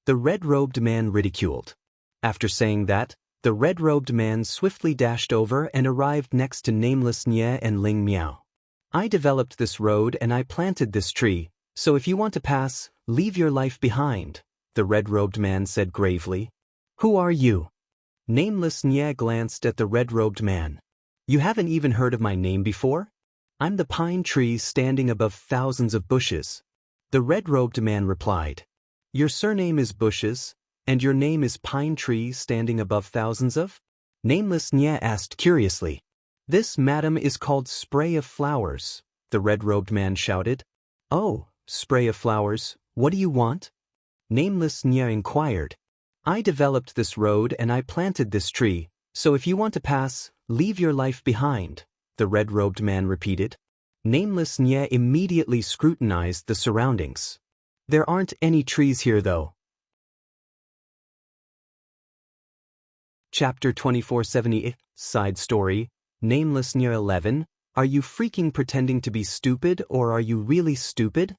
the red-robed man ridiculed. After saying that, the red-robed man swiftly dashed over and arrived next to Nameless Nya and Ling Miao. "I developed this road and I planted this tree, so if you want to pass, leave your life behind," the red-robed man said gravely. "Who are you?" Nameless Nya glanced at the red-robed man. "You haven't even heard of my name before? I'm the pine tree standing above thousands of bushes," the red-robed man replied. "Your surname is Bushes, and your name is Pine Tree standing above thousands of?" Nameless Nya asked curiously. "This, madam, is called Spray of Flowers," the red-robed man shouted. "Oh, Spray of Flowers, what do you want?" Nameless Nya inquired. "I developed this road and I planted this tree, so if you want to pass, leave your life behind," the red-robed man repeated. Nameless Nya immediately scrutinized the surroundings. There aren't any trees here though. Chapter 2470, Side Story, Nameless Near 11, Are you freaking pretending to be stupid or are you really stupid?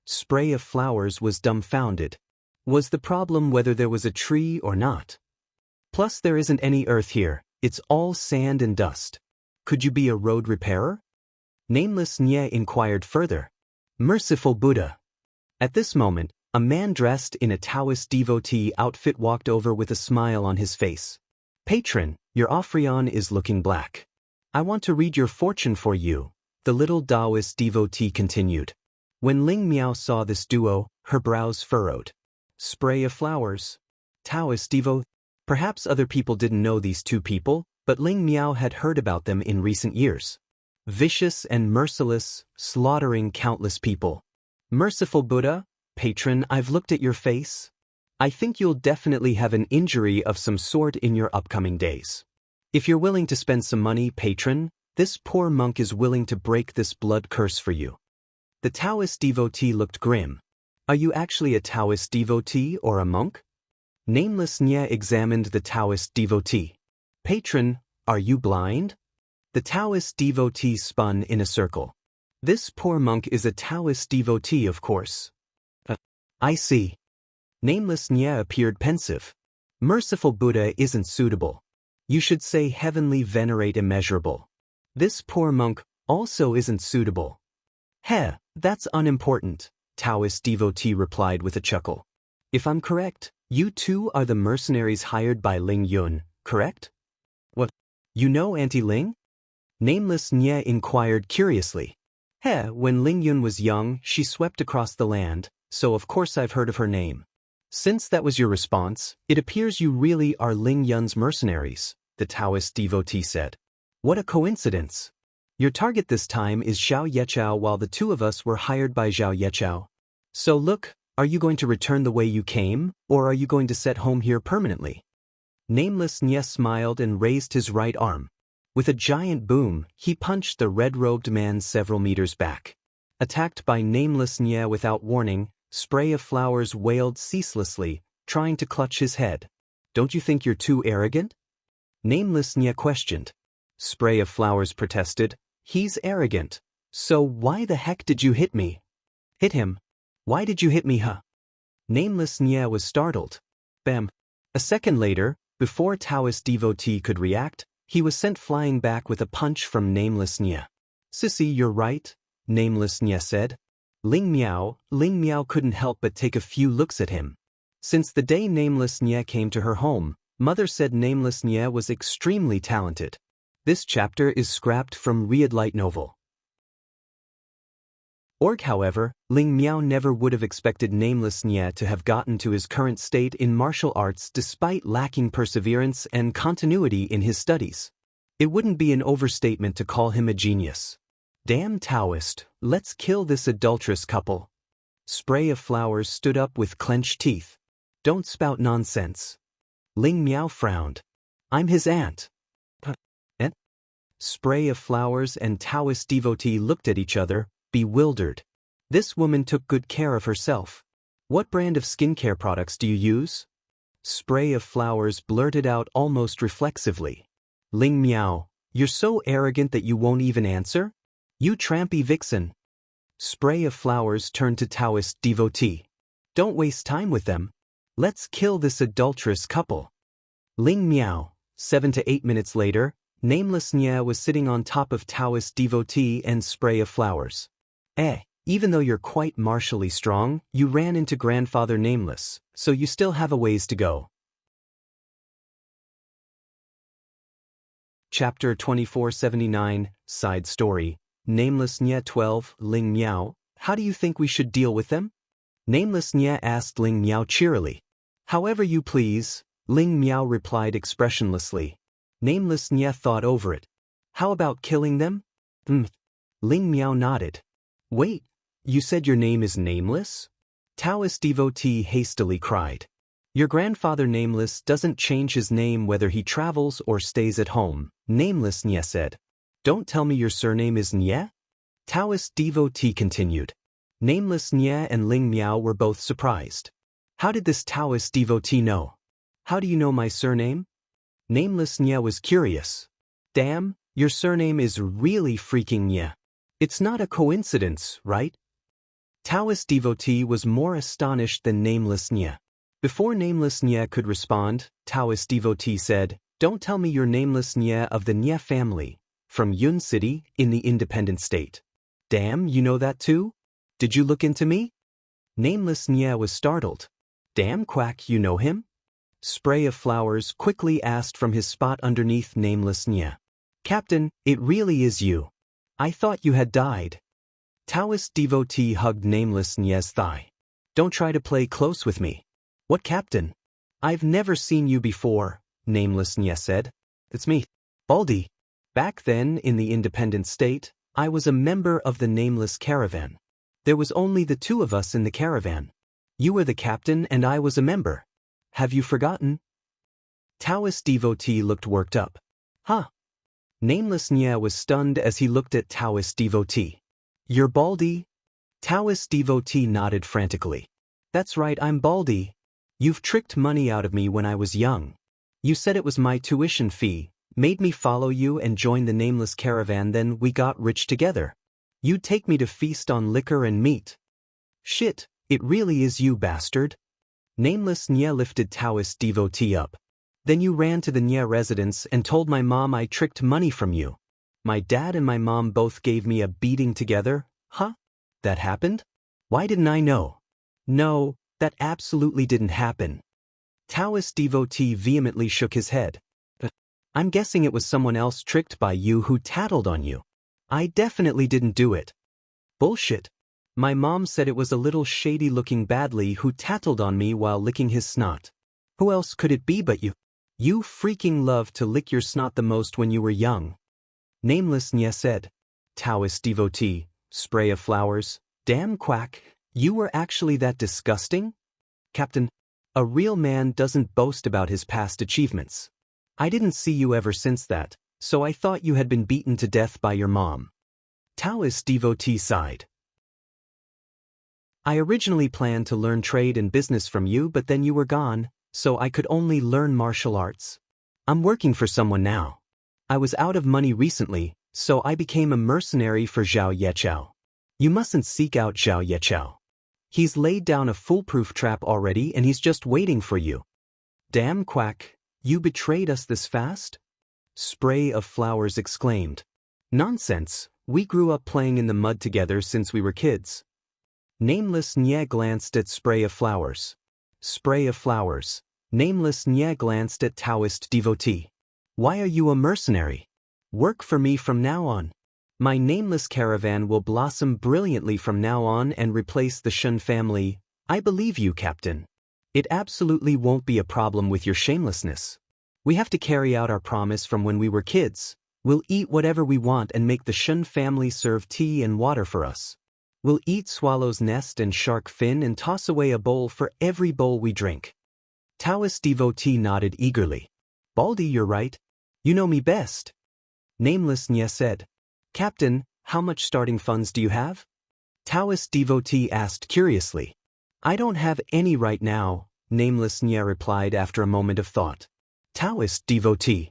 Spray of Flowers was dumbfounded. Was the problem whether there was a tree or not? Plus there isn't any earth here, it's all sand and dust. Could you be a road repairer? Nameless Nye inquired further. Merciful Buddha. At this moment, a man dressed in a Taoist devotee outfit walked over with a smile on his face. Patron, your offrion is looking black. I want to read your fortune for you, the little Taoist devotee continued. When Ling Miao saw this duo, her brows furrowed. Spray of Flowers. Taoist Devo. Perhaps other people didn't know these two people, but Ling Miao had heard about them in recent years. Vicious and merciless, slaughtering countless people. Merciful Buddha, patron, I've looked at your face. I think you'll definitely have an injury of some sort in your upcoming days. If you're willing to spend some money, patron, this poor monk is willing to break this blood curse for you. The Taoist devotee looked grim. Are you actually a Taoist devotee or a monk? Nameless Nye examined the Taoist devotee. Patron, are you blind? The Taoist devotee spun in a circle. This poor monk is a Taoist devotee, of course. I see. Nameless Nye appeared pensive. Merciful Buddha isn't suitable. You should say heavenly venerate immeasurable. This poor monk also isn't suitable. Heh, that's unimportant, Taoist devotee replied with a chuckle. If I'm correct, you two are the mercenaries hired by Ling Yun, correct? What? You know Auntie Ling? Nameless Nye inquired curiously. Heh, when Ling Yun was young, she swept across the land, so of course I've heard of her name. Since that was your response, it appears you really are Ling Yun's mercenaries, the Taoist devotee said. What a coincidence. Your target this time is Zhao Yeqiao while the two of us were hired by Zhao Yeqiao. So look, are you going to return the way you came, or are you going to set home here permanently? Nameless Nye smiled and raised his right arm. With a giant boom, he punched the red-robed man several meters back. Attacked by Nameless Nye without warning, Spray of Flowers wailed ceaselessly, trying to clutch his head. Don't you think you're too arrogant? Nameless Nye questioned. Spray of Flowers protested. He's arrogant. So why the heck did you hit me? Hit him. Why did you hit me, huh? Nameless Nye was startled. Bam. A second later, before Taoist devotee could react, he was sent flying back with a punch from Nameless Nye. Sissy, you're right, Nameless Nye said. Ling Miao couldn't help but take a few looks at him. Since the day Nameless Nye came to her home, Mother said Nameless Nye was extremely talented. This chapter is scrapped from Read Light Novel. However, Ling Miao never would have expected Nameless Nye to have gotten to his current state in martial arts despite lacking perseverance and continuity in his studies. It wouldn't be an overstatement to call him a genius. Damn Taoist, let's kill this adulterous couple. Spray of Flowers stood up with clenched teeth. Don't spout nonsense. Ling Miao frowned. I'm his aunt. Eh? Spray of Flowers and Taoist devotee looked at each other, bewildered. This woman took good care of herself. What brand of skincare products do you use? Spray of Flowers blurted out almost reflexively. Ling Miao, you're so arrogant that you won't even answer? You trampy vixen. Spray of Flowers turned to Taoist devotee. Don't waste time with them. Let's kill this adulterous couple. Ling Miao. 7 to 8 minutes later, Nameless Nye was sitting on top of Taoist devotee and Spray of Flowers. Even though you're quite martially strong, you ran into grandfather Nameless, so you still have a ways to go. Chapter 2479, Side Story, Nameless Nye 12, Ling Miao, how do you think we should deal with them? Nameless Nye asked Ling Miao cheerily. However you please, Ling Miao replied expressionlessly. Nameless Nye thought over it. How about killing them? Ling Miao nodded. Wait, you said your name is Nameless? Taoist devotee hastily cried. Your grandfather Nameless doesn't change his name whether he travels or stays at home, Nameless Nye said. Don't tell me your surname is Nye? Taoist devotee continued. Nameless Nye and Ling Miao were both surprised. How did this Taoist devotee know? How do you know my surname? Nameless Nye was curious. Damn, your surname is really freaking Nye. It's not a coincidence, right? Taoist devotee was more astonished than Nameless Nye. Before Nameless Nye could respond, Taoist devotee said, "Don't tell me you're Nameless Nye of the Nye family, from Yun City, in the independent state." Damn, you know that too? Did you look into me? Nameless Nye was startled. Damn quack, you know him? Spray of Flowers quickly asked from his spot underneath Nameless Nye. Captain, it really is you. I thought you had died. Taoist devotee hugged Nameless Nye's thigh. Don't try to play close with me. What captain? I've never seen you before, Nameless Nye said. It's me, Baldy. Back then, in the independent state, I was a member of the Nameless Caravan. There was only the two of us in the caravan. You were the captain and I was a member. Have you forgotten? Taoist devotee looked worked up. Huh? Nameless Nye was stunned as he looked at Taoist devotee. You're Baldy? Taoist devotee nodded frantically. That's right, I'm Baldy. You've tricked money out of me when I was young. You said it was my tuition fee, made me follow you and join the Nameless Caravan, then we got rich together. You'd take me to feast on liquor and meat. Shit, it really is you, bastard. Nameless Nye lifted Taoist devotee up. Then you ran to the Nye residence and told my mom I tricked money from you. My dad and my mom both gave me a beating together, huh? That happened? Why didn't I know? No, that absolutely didn't happen. Taoist devotee vehemently shook his head. I'm guessing it was someone else tricked by you who tattled on you. I definitely didn't do it. Bullshit. My mom said it was a little shady-looking badly who tattled on me while licking his snot. Who else could it be but you? You freaking loved to lick your snot the most when you were young. Nameless Nye said. Taoist devotee, Spray of Flowers, damn quack, you were actually that disgusting? Captain, a real man doesn't boast about his past achievements. I didn't see you ever since that, so I thought you had been beaten to death by your mom. Taoist devotee sighed. I originally planned to learn trade and business from you, but then you were gone, so I could only learn martial arts. I'm working for someone now. I was out of money recently, so I became a mercenary for Zhao Yeqiao. You mustn't seek out Zhao Yeqiao. He's laid down a foolproof trap already and he's just waiting for you. Damn quack, you betrayed us this fast? Spray of Flowers exclaimed. Nonsense, we grew up playing in the mud together since we were kids. Nameless Nye glanced at Spray of Flowers. Spray of Flowers. Nameless Nye glanced at Taoist devotee. Why are you a mercenary? Work for me from now on. My Nameless Caravan will blossom brilliantly from now on and replace the Shun family. I believe you, Captain. It absolutely won't be a problem with your shamelessness. We have to carry out our promise from when we were kids. We'll eat whatever we want and make the Shun family serve tea and water for us. We'll eat swallow's nest and shark fin and toss away a bowl for every bowl we drink. Taoist devotee nodded eagerly. Baldy, you're right. You know me best. Nameless Nye said. Captain, how much starting funds do you have? Taoist devotee asked curiously. I don't have any right now, Nameless Nye replied after a moment of thought. Taoist devotee.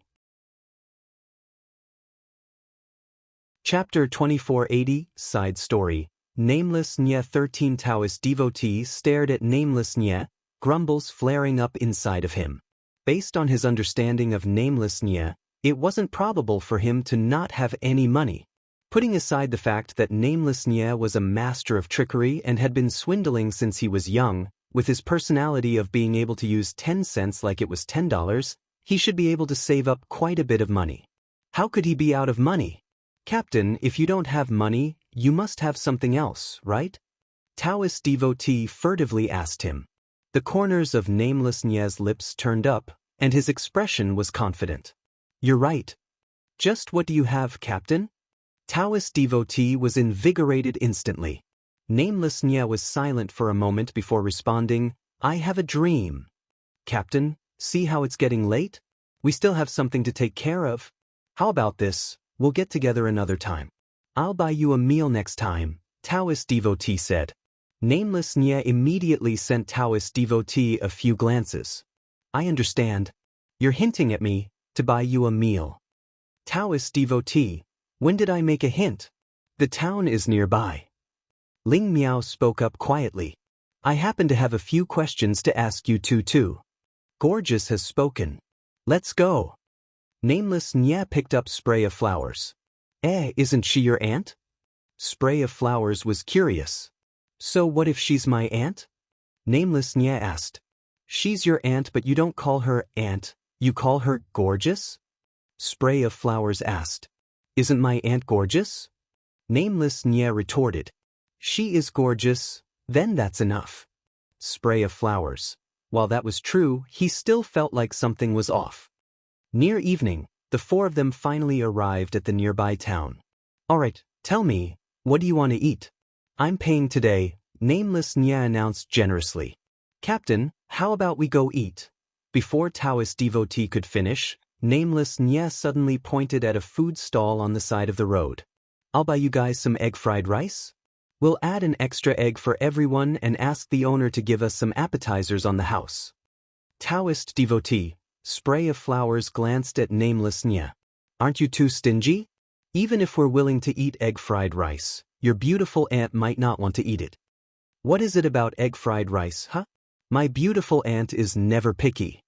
Chapter 2480, Side Story. Nameless Nye. 13 Taoist devotee stared at Nameless Nye, grumbles flaring up inside of him. Based on his understanding of Nameless Nye, it wasn't probable for him to not have any money. Putting aside the fact that Nameless Nye was a master of trickery and had been swindling since he was young, with his personality of being able to use 10 cents like it was $10, he should be able to save up quite a bit of money. How could he be out of money? Captain, if you don't have money, you must have something else, right? Taoist devotee furtively asked him. The corners of Nameless Nye's lips turned up, and his expression was confident. You're right. Just what do you have, Captain? Taoist devotee was invigorated instantly. Nameless Nye was silent for a moment before responding, I have a dream. Captain, see how it's getting late? We still have something to take care of. How about this? We'll get together another time. I'll buy you a meal next time, Taoist devotee said. Nameless Nye immediately sent Taoist devotee a few glances. I understand. You're hinting at me, to buy you a meal. Taoist devotee, when did I make a hint? The town is nearby. Ling Miao spoke up quietly. I happen to have a few questions to ask you too. Gorgeous has spoken. Let's go. Nameless Nye picked up spray of flowers. Isn't she your aunt? Spray of flowers was curious. So what if she's my aunt? Nameless Nye asked. She's your aunt but you don't call her aunt, you call her gorgeous? Spray of flowers asked. Isn't my aunt gorgeous? Nameless Nye retorted. She is gorgeous, then that's enough. Spray of flowers. While that was true, he still felt like something was off. Near evening, the four of them finally arrived at the nearby town. Alright, tell me, what do you want to eat? I'm paying today, Nameless Nye announced generously. Captain, how about we go eat? Before Taoist devotee could finish, Nameless Nye suddenly pointed at a food stall on the side of the road. I'll buy you guys some egg fried rice? We'll add an extra egg for everyone and ask the owner to give us some appetizers on the house. Taoist devotee, spray of flowers glanced at Nameless Nye. Aren't you too stingy? Even if we're willing to eat egg fried rice, your beautiful aunt might not want to eat it. What is it about egg fried rice, huh? My beautiful aunt is never picky.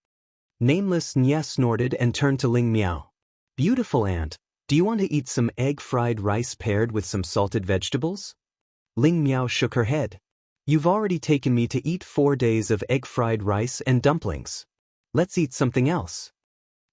Nameless Nye snorted and turned to Ling Miao. Beautiful aunt, do you want to eat some egg fried rice paired with some salted vegetables? Ling Miao shook her head. You've already taken me to eat 4 days of egg fried rice and dumplings. Let's eat something else.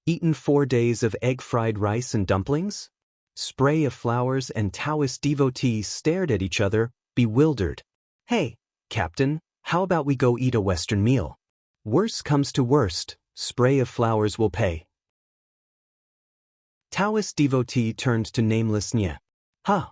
Eaten 4 days of egg fried rice and dumplings? Spray of flowers and Taoist devotees stared at each other, bewildered. Hey, Captain, how about we go eat a Western meal? Worst comes to worst, spray of flowers will pay. Taoist devotee turned to Nameless Nye. Huh.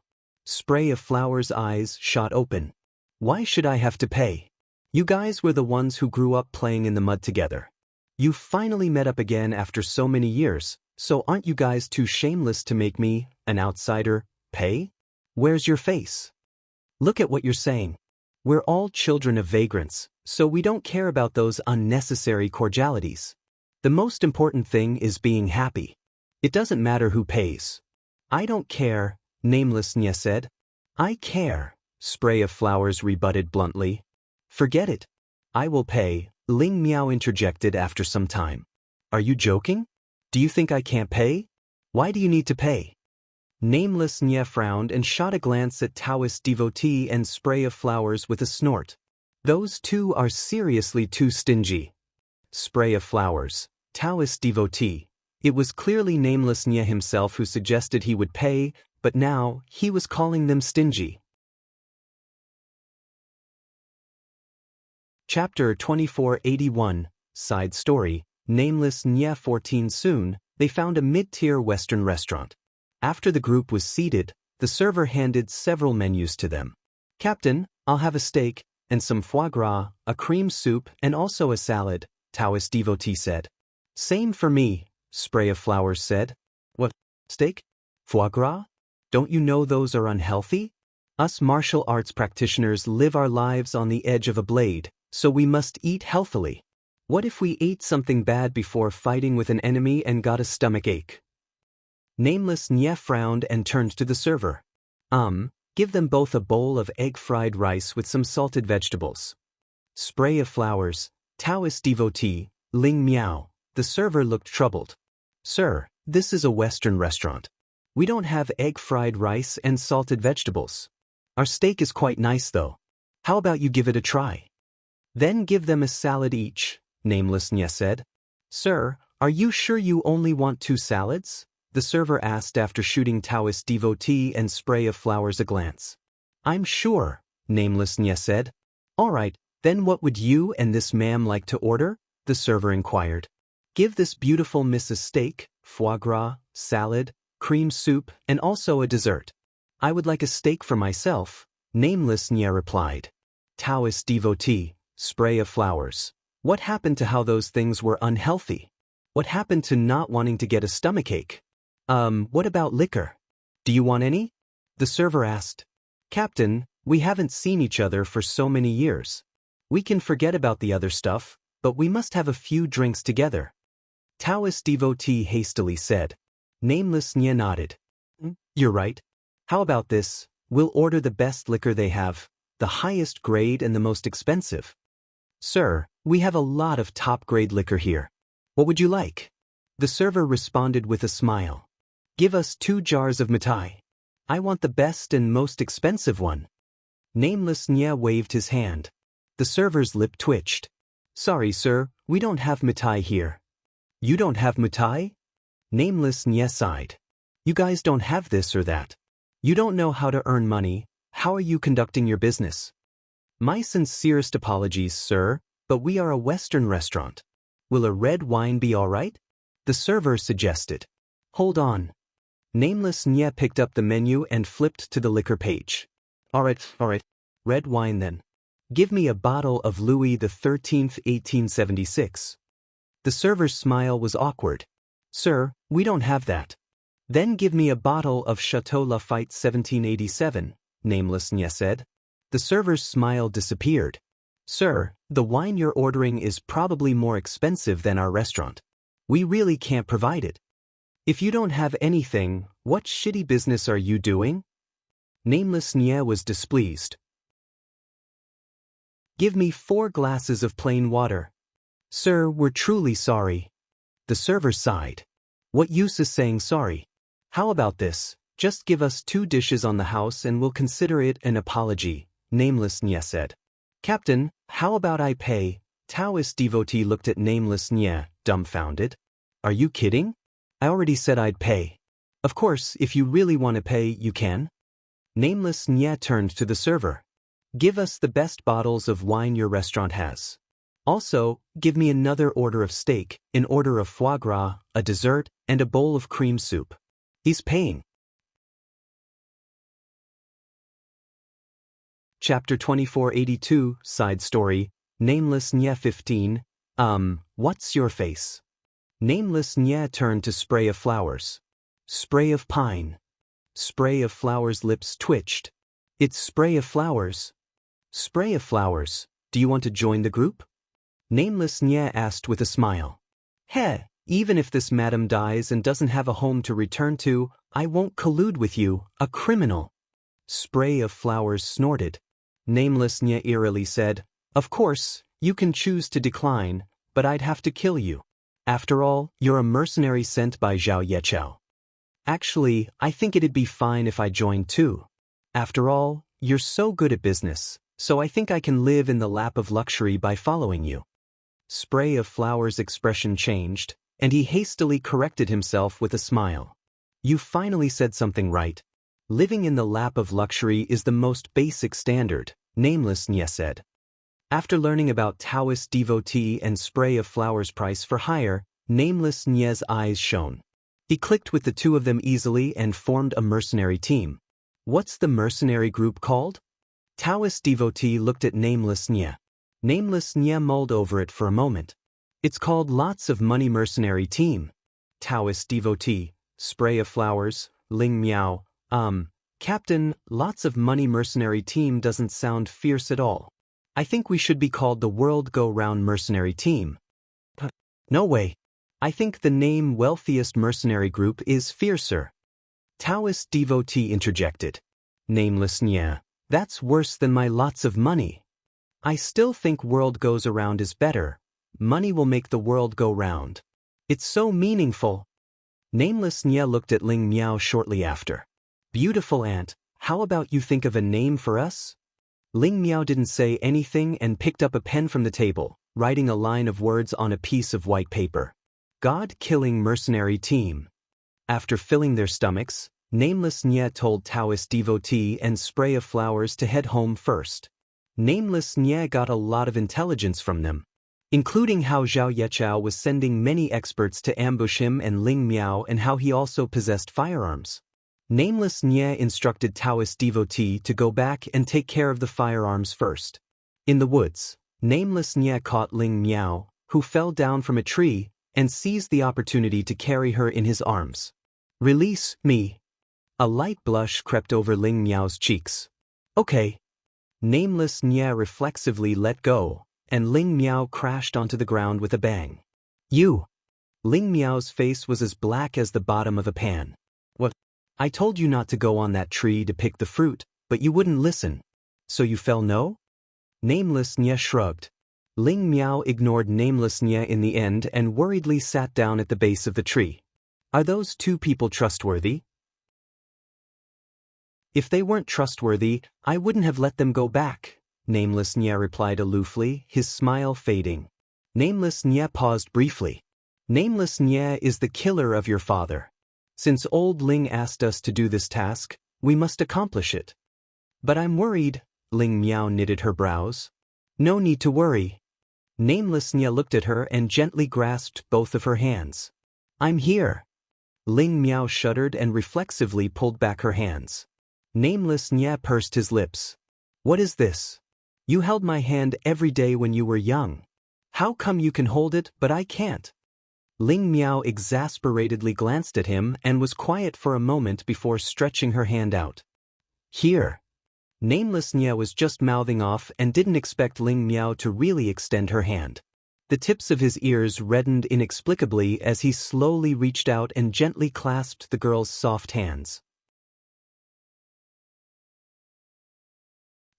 Spray of flowers' eyes shot open. Why should I have to pay? You guys were the ones who grew up playing in the mud together. You finally met up again after so many years, so aren't you guys too shameless to make me, an outsider, pay? Where's your face? Look at what you're saying. We're all children of vagrants, so we don't care about those unnecessary cordialities. The most important thing is being happy. It doesn't matter who pays. I don't care, Nameless Nye said. I care, Spray of Flowers rebutted bluntly. Forget it. I will pay, Ling Miao interjected after some time. Are you joking? Do you think I can't pay? Why do you need to pay? Nameless Nye frowned and shot a glance at Taoist devotee and Spray of Flowers with a snort. Those two are seriously too stingy. Spray of Flowers, Taoist devotee. It was clearly Nameless Nye himself who suggested he would pay, but now he was calling them stingy. Chapter 2481, Side Story, Nameless Nye 14. Soon, they found a mid-tier Western restaurant. After the group was seated, the server handed several menus to them. Captain, I'll have a steak, and some foie gras, a cream soup, and also a salad, Taoist devotee said. Same for me, Spray of Flowers said. What, steak? Foie gras? Don't you know those are unhealthy? Us martial arts practitioners live our lives on the edge of a blade, so we must eat healthily. What if we ate something bad before fighting with an enemy and got a stomach ache? Nameless Nye frowned and turned to the server. Give them both a bowl of egg fried rice with some salted vegetables. Spray of Flowers, Taoist devotee, Ling Miao. The server looked troubled. Sir, this is a Western restaurant. We don't have egg fried rice and salted vegetables. Our steak is quite nice though. How about you give it a try? Then give them a salad each, Nameless Nye said. Sir, are you sure you only want 2 salads? The server asked after shooting Taoist devotee and Spray of Flowers a glance. I'm sure, Nameless Nye said. All right, then what would you and this ma'am like to order? The server inquired. Give this beautiful miss a steak, foie gras, salad, cream soup, and also a dessert. I would like a steak for myself, Nameless Nye replied. Taoist devotee, Spray of Flowers. What happened to how those things were unhealthy? What happened to not wanting to get a stomachache? What about liquor? Do you want any? The server asked. Captain, We haven't seen each other for so many years. We can forget about the other stuff, but we must have a few drinks together. Taoist devotee hastily said. Nameless Nye nodded. You're right. How about this? We'll order the best liquor they have, the highest grade and the most expensive. Sir, we have a lot of top-grade liquor here. What would you like? The server responded with a smile. Give us 2 jars of mitai. I want the best and most expensive one. Nameless Nye waved his hand. The server's lip twitched. Sorry, sir, we don't have mitai here. You don't have mitai? Nameless Nye sighed. You guys don't have this or that. You don't know how to earn money. How are you conducting your business? My sincerest apologies, sir, but we are a Western restaurant. Will a red wine be all right? The server suggested. Hold on. Nameless Nye picked up the menu and flipped to the liquor page. All right. Red wine then. Give me a bottle of Louis XIII, 1876. The server's smile was awkward. Sir, we don't have that. Then give me a bottle of Chateau Lafite 1787, Nameless Nye said. The server's smile disappeared. Sir, the wine you're ordering is probably more expensive than our restaurant. We really can't provide it. If you don't have anything, what shitty business are you doing? Nameless Nye was displeased. Give me 4 glasses of plain water. Sir, we're truly sorry. The server sighed. What use is saying sorry? How about this? Just give us 2 dishes on the house and we'll consider it an apology, Nameless Nye said. Captain, how about I pay? Taoist devotee looked at Nameless Nye, dumbfounded. Are you kidding? I already said I'd pay. Of course, if you really want to pay, you can. Nameless Nye turned to the server. Give us the best bottles of wine your restaurant has. Also, give me another order of steak, an order of foie gras, a dessert, and a bowl of cream soup. He's paying. Chapter 2482, Side Story, Nameless Nye 15, what's your face? Nameless Nye turned to Spray of Flowers. Spray of Pine. Spray of Flowers' lips twitched. It's Spray of Flowers. Spray of Flowers, do you want to join the group? Nameless Nye asked with a smile. Heh, even if this madam dies and doesn't have a home to return to, I won't collude with you, a criminal. Spray of Flowers snorted. Nameless Nye eerily said, Of course, you can choose to decline, but I'd have to kill you. After all, you're a mercenary sent by Zhao Yeqiao. Actually, I think it'd be fine if I joined too. After all, you're so good at business, so I think I can live in the lap of luxury by following you. Spray of Flowers' expression changed, and he hastily corrected himself with a smile. You finally said something right. Living in the lap of luxury is the most basic standard, Nameless Nye said. After learning about Taoist devotee and Spray of Flowers' price for hire, Nameless Nye's eyes shone. He clicked with the 2 of them easily and formed a mercenary team. What's the mercenary group called? Taoist devotee looked at Nameless Nye. Nameless Nye mulled over it for a moment. It's called Lots of Money Mercenary Team. Taoist devotee, Spray of Flowers, Ling Miao. Captain, Lots of Money Mercenary Team doesn't sound fierce at all. I think we should be called the World Go-Round Mercenary Team. No way. I think the name Wealthiest Mercenary Group is fiercer. Taoist devotee interjected. Nameless Nye, that's worse than my Lots of Money. I still think World Goes Around is better. Money will make the world go round. It's so meaningful. Nameless Nye looked at Ling Miao shortly after. Beautiful aunt, how about you think of a name for us? Ling Miao didn't say anything and picked up a pen from the table, writing a line of words on a piece of white paper. God-killing mercenary team. After filling their stomachs, Nameless Nye told Taoist devotee and Spray of Flowers to head home first. Nameless Nye got a lot of intelligence from them, including how Zhao Yeqiao was sending many experts to ambush him and Ling Miao and how he also possessed firearms. Nameless Nye instructed Taoist devotee to go back and take care of the firearms first. In the woods, Nameless Nye caught Ling Miao, who fell down from a tree, and seized the opportunity to carry her in his arms. Release me. A light blush crept over Ling Miao's cheeks. Okay, Nameless Nye reflexively let go, and Ling Miao crashed onto the ground with a bang. You! Ling Miao's face was as black as the bottom of a pan. What? I told you not to go on that tree to pick the fruit, but you wouldn't listen. So you fell no? Nameless Nye shrugged. Ling Miao ignored Nameless Nye in the end and worriedly sat down at the base of the tree. Are those two people trustworthy? If they weren't trustworthy, I wouldn't have let them go back, Nameless Nye replied aloofly, his smile fading. Nameless Nye paused briefly. Nameless Nye is the killer of your father. Since old Ling asked us to do this task, we must accomplish it. But I'm worried, Ling Miao knitted her brows. No need to worry. Nameless Nye looked at her and gently grasped both of her hands. I'm here. Ling Miao shuddered and reflexively pulled back her hands. Nameless Nye pursed his lips. What is this? You held my hand every day when you were young. How come you can hold it but I can't? Ling Miao exasperatedly glanced at him and was quiet for a moment before stretching her hand out. Here. Nameless Nye was just mouthing off and didn't expect Ling Miao to really extend her hand. The tips of his ears reddened inexplicably as he slowly reached out and gently clasped the girl's soft hands.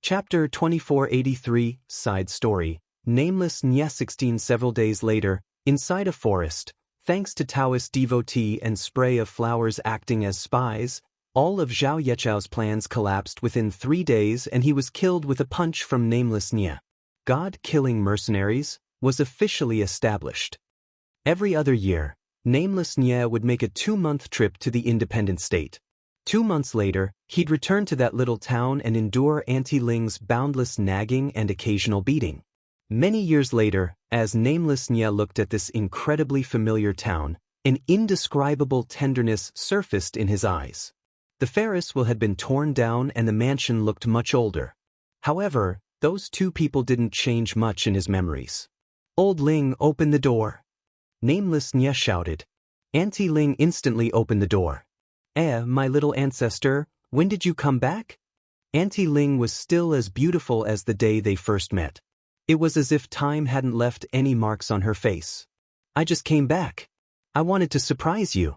Chapter 2483, Side Story. Nameless Nye 16. Several days later, inside a forest, thanks to Taoist devotee and spray of flowers acting as spies, all of Zhao Yechao's plans collapsed within 3 days and he was killed with a punch from Nameless Nye. God-killing mercenaries was officially established. Every other year, Nameless Nye would make a 2-month trip to the independent state. 2 months later, he'd return to that little town and endure Auntie Ling's boundless nagging and occasional beating. Many years later, as Nameless Nye looked at this incredibly familiar town, an indescribable tenderness surfaced in his eyes. The Ferris wheel had been torn down and the mansion looked much older. However, those two people didn't change much in his memories. Old Ling, open the door. Nameless Nye shouted. Auntie Ling instantly opened the door. My little ancestor, when did you come back? Auntie Ling was still as beautiful as the day they first met. It was as if time hadn't left any marks on her face. I just came back. I wanted to surprise you.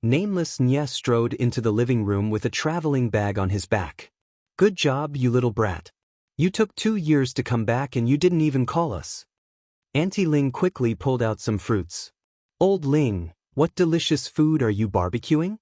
Nameless Nye strode into the living room with a traveling bag on his back. Good job, you little brat. You took 2 years to come back and you didn't even call us. Auntie Ling quickly pulled out some fruits. Old Ling, what delicious food are you barbecuing?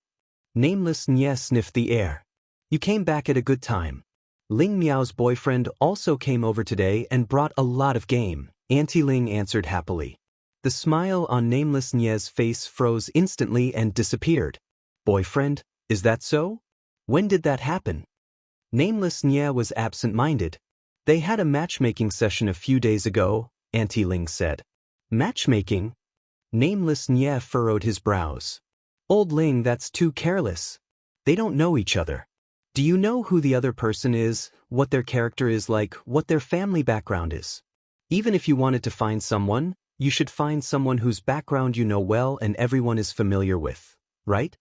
Nameless Nye sniffed the air. You came back at a good time. Ling Miao's boyfriend also came over today and brought a lot of game, Auntie Ling answered happily. The smile on Nameless Nye's face froze instantly and disappeared. Boyfriend, is that so? When did that happen? Nameless Nye was absent-minded. They had a matchmaking session a few days ago, Auntie Ling said. Matchmaking? Nameless Nye furrowed his brows. Old Ling, that's too careless. They don't know each other. Do you know who the other person is, what their character is like, what their family background is? Even if you wanted to find someone, you should find someone whose background you know well and everyone is familiar with, right?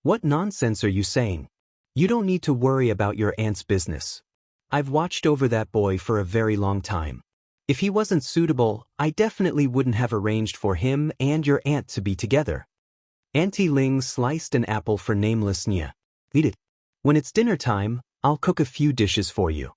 What nonsense are you saying? You don't need to worry about your aunt's business. I've watched over that boy for a very long time. If he wasn't suitable, I definitely wouldn't have arranged for him and your aunt to be together. Auntie Ling sliced an apple for Nameless Nye. Eat it. When it's dinner time, I'll cook a few dishes for you.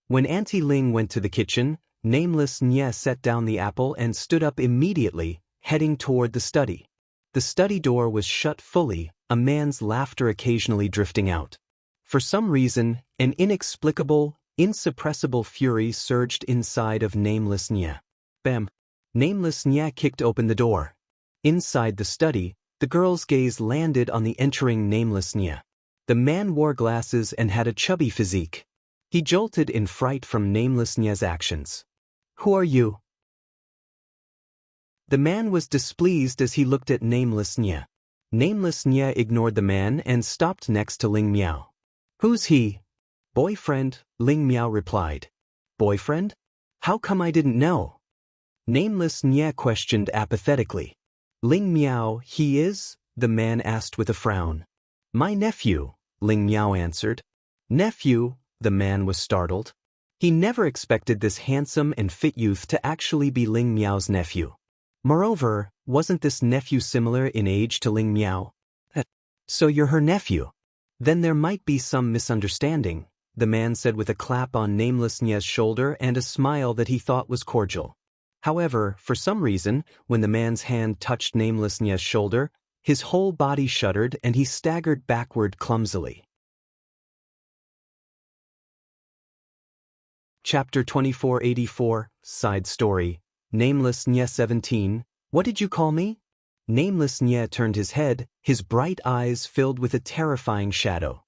When Auntie Ling went to the kitchen, Nameless Nye set down the apple and stood up immediately, heading toward the study. The study door was shut fully, a man's laughter occasionally drifting out. For some reason, an inexplicable, insuppressible fury surged inside of Nameless Nye. Bam! Nameless Nye kicked open the door. Inside the study, the girl's gaze landed on the entering Nameless Nye. The man wore glasses and had a chubby physique. He jolted in fright from Nameless Nye's actions. Who are you? The man was displeased as he looked at Nameless Nye. Nameless Nye ignored the man and stopped next to Ling Miao. Who's he? Boyfriend, Ling Miao replied. Boyfriend? How come I didn't know? Nameless Nye questioned apathetically. Ling Miao, he is? The man asked with a frown. My nephew, Ling Miao answered. Nephew? The man was startled. He never expected this handsome and fit youth to actually be Ling Miao's nephew. Moreover, wasn't this nephew similar in age to Ling Miao? So you're her nephew? Then there might be some misunderstanding, the man said with a clap on Nameless Nye's shoulder and a smile that he thought was cordial. However, for some reason, when the man's hand touched Nameless Nye's shoulder, his whole body shuddered and he staggered backward clumsily. Chapter 2484, Side Story. Nameless Nye 17, what did you call me? Nameless Nye turned his head, his bright eyes filled with a terrifying shadow.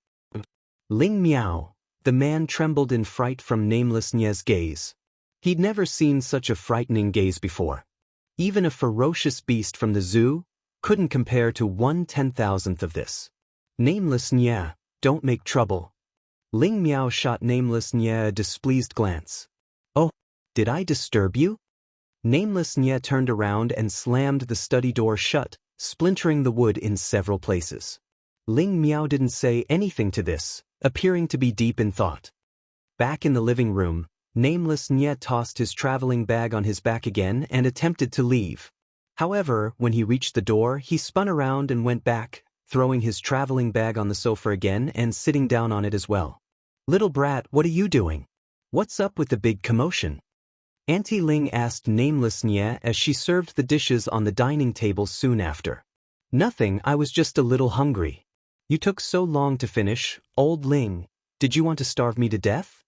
Ling Miao. The man trembled in fright from Nameless Nye's gaze. He'd never seen such a frightening gaze before. Even a ferocious beast from the zoo couldn't compare to 1/10,000th of this. Nameless Nye, don't make trouble. Ling Miao shot Nameless Nye a displeased glance. Oh, did I disturb you? Nameless Nye turned around and slammed the study door shut, splintering the wood in several places. Ling Miao didn't say anything to this, appearing to be deep in thought. Back in the living room, Nameless Nye tossed his traveling bag on his back again and attempted to leave. However, when he reached the door, he spun around and went back, throwing his traveling bag on the sofa again and sitting down on it as well. Little brat, what are you doing? What's up with the big commotion? Auntie Ling asked Nameless Nye as she served the dishes on the dining table soon after. Nothing, I was just a little hungry. You took so long to finish, old Ling. Did you want to starve me to death?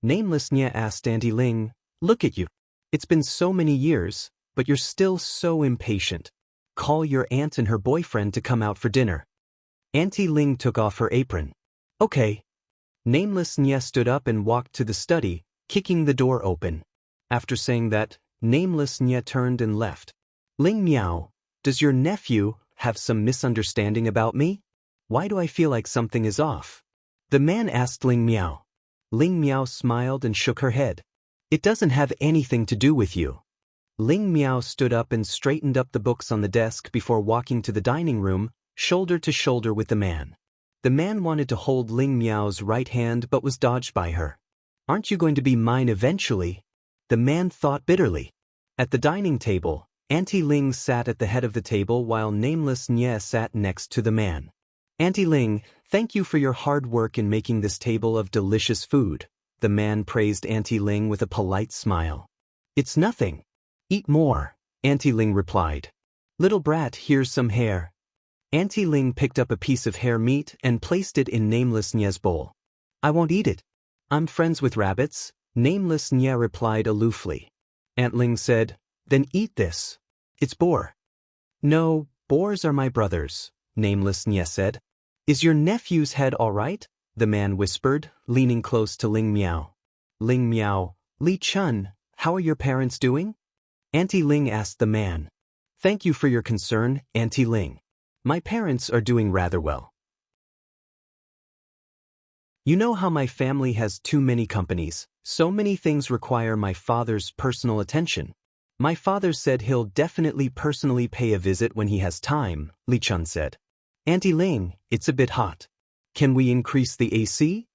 Nameless Nye asked Auntie Ling, look at you. It's been so many years, but you're still so impatient. Call your aunt and her boyfriend to come out for dinner. Auntie Ling took off her apron. Okay. Nameless Nye stood up and walked to the study, kicking the door open. After saying that, Nameless Nye turned and left. Ling Miao, does your nephew have some misunderstanding about me? Why do I feel like something is off? The man asked Ling Miao. Ling Miao smiled and shook her head. It doesn't have anything to do with you. Ling Miao stood up and straightened up the books on the desk before walking to the dining room, shoulder to shoulder with the man. The man wanted to hold Ling Miao's right hand but was dodged by her. Aren't you going to be mine eventually? The man thought bitterly. At the dining table, Auntie Ling sat at the head of the table while Nameless Nye sat next to the man. Auntie Ling, thank you for your hard work in making this table of delicious food. The man praised Auntie Ling with a polite smile. It's nothing. Eat more, Auntie Ling replied. Little brat, here's some hare. Auntie Ling picked up a piece of hare meat and placed it in Nameless Nye's bowl. I won't eat it. I'm friends with rabbits, Nameless Nye replied aloofly. Aunt Ling said, then eat this. It's boar. No, boars are my brothers, Nameless Nye said. Is your nephew's head all right? The man whispered, leaning close to Ling Miao. Ling Miao, Li Chun, how are your parents doing? Auntie Ling asked the man. Thank you for your concern, Auntie Ling. My parents are doing rather well. You know how my family has too many companies, so many things require my father's personal attention. My father said he'll definitely personally pay a visit when he has time, Li Chun said. Auntie Ling, it's a bit hot. Can we increase the AC?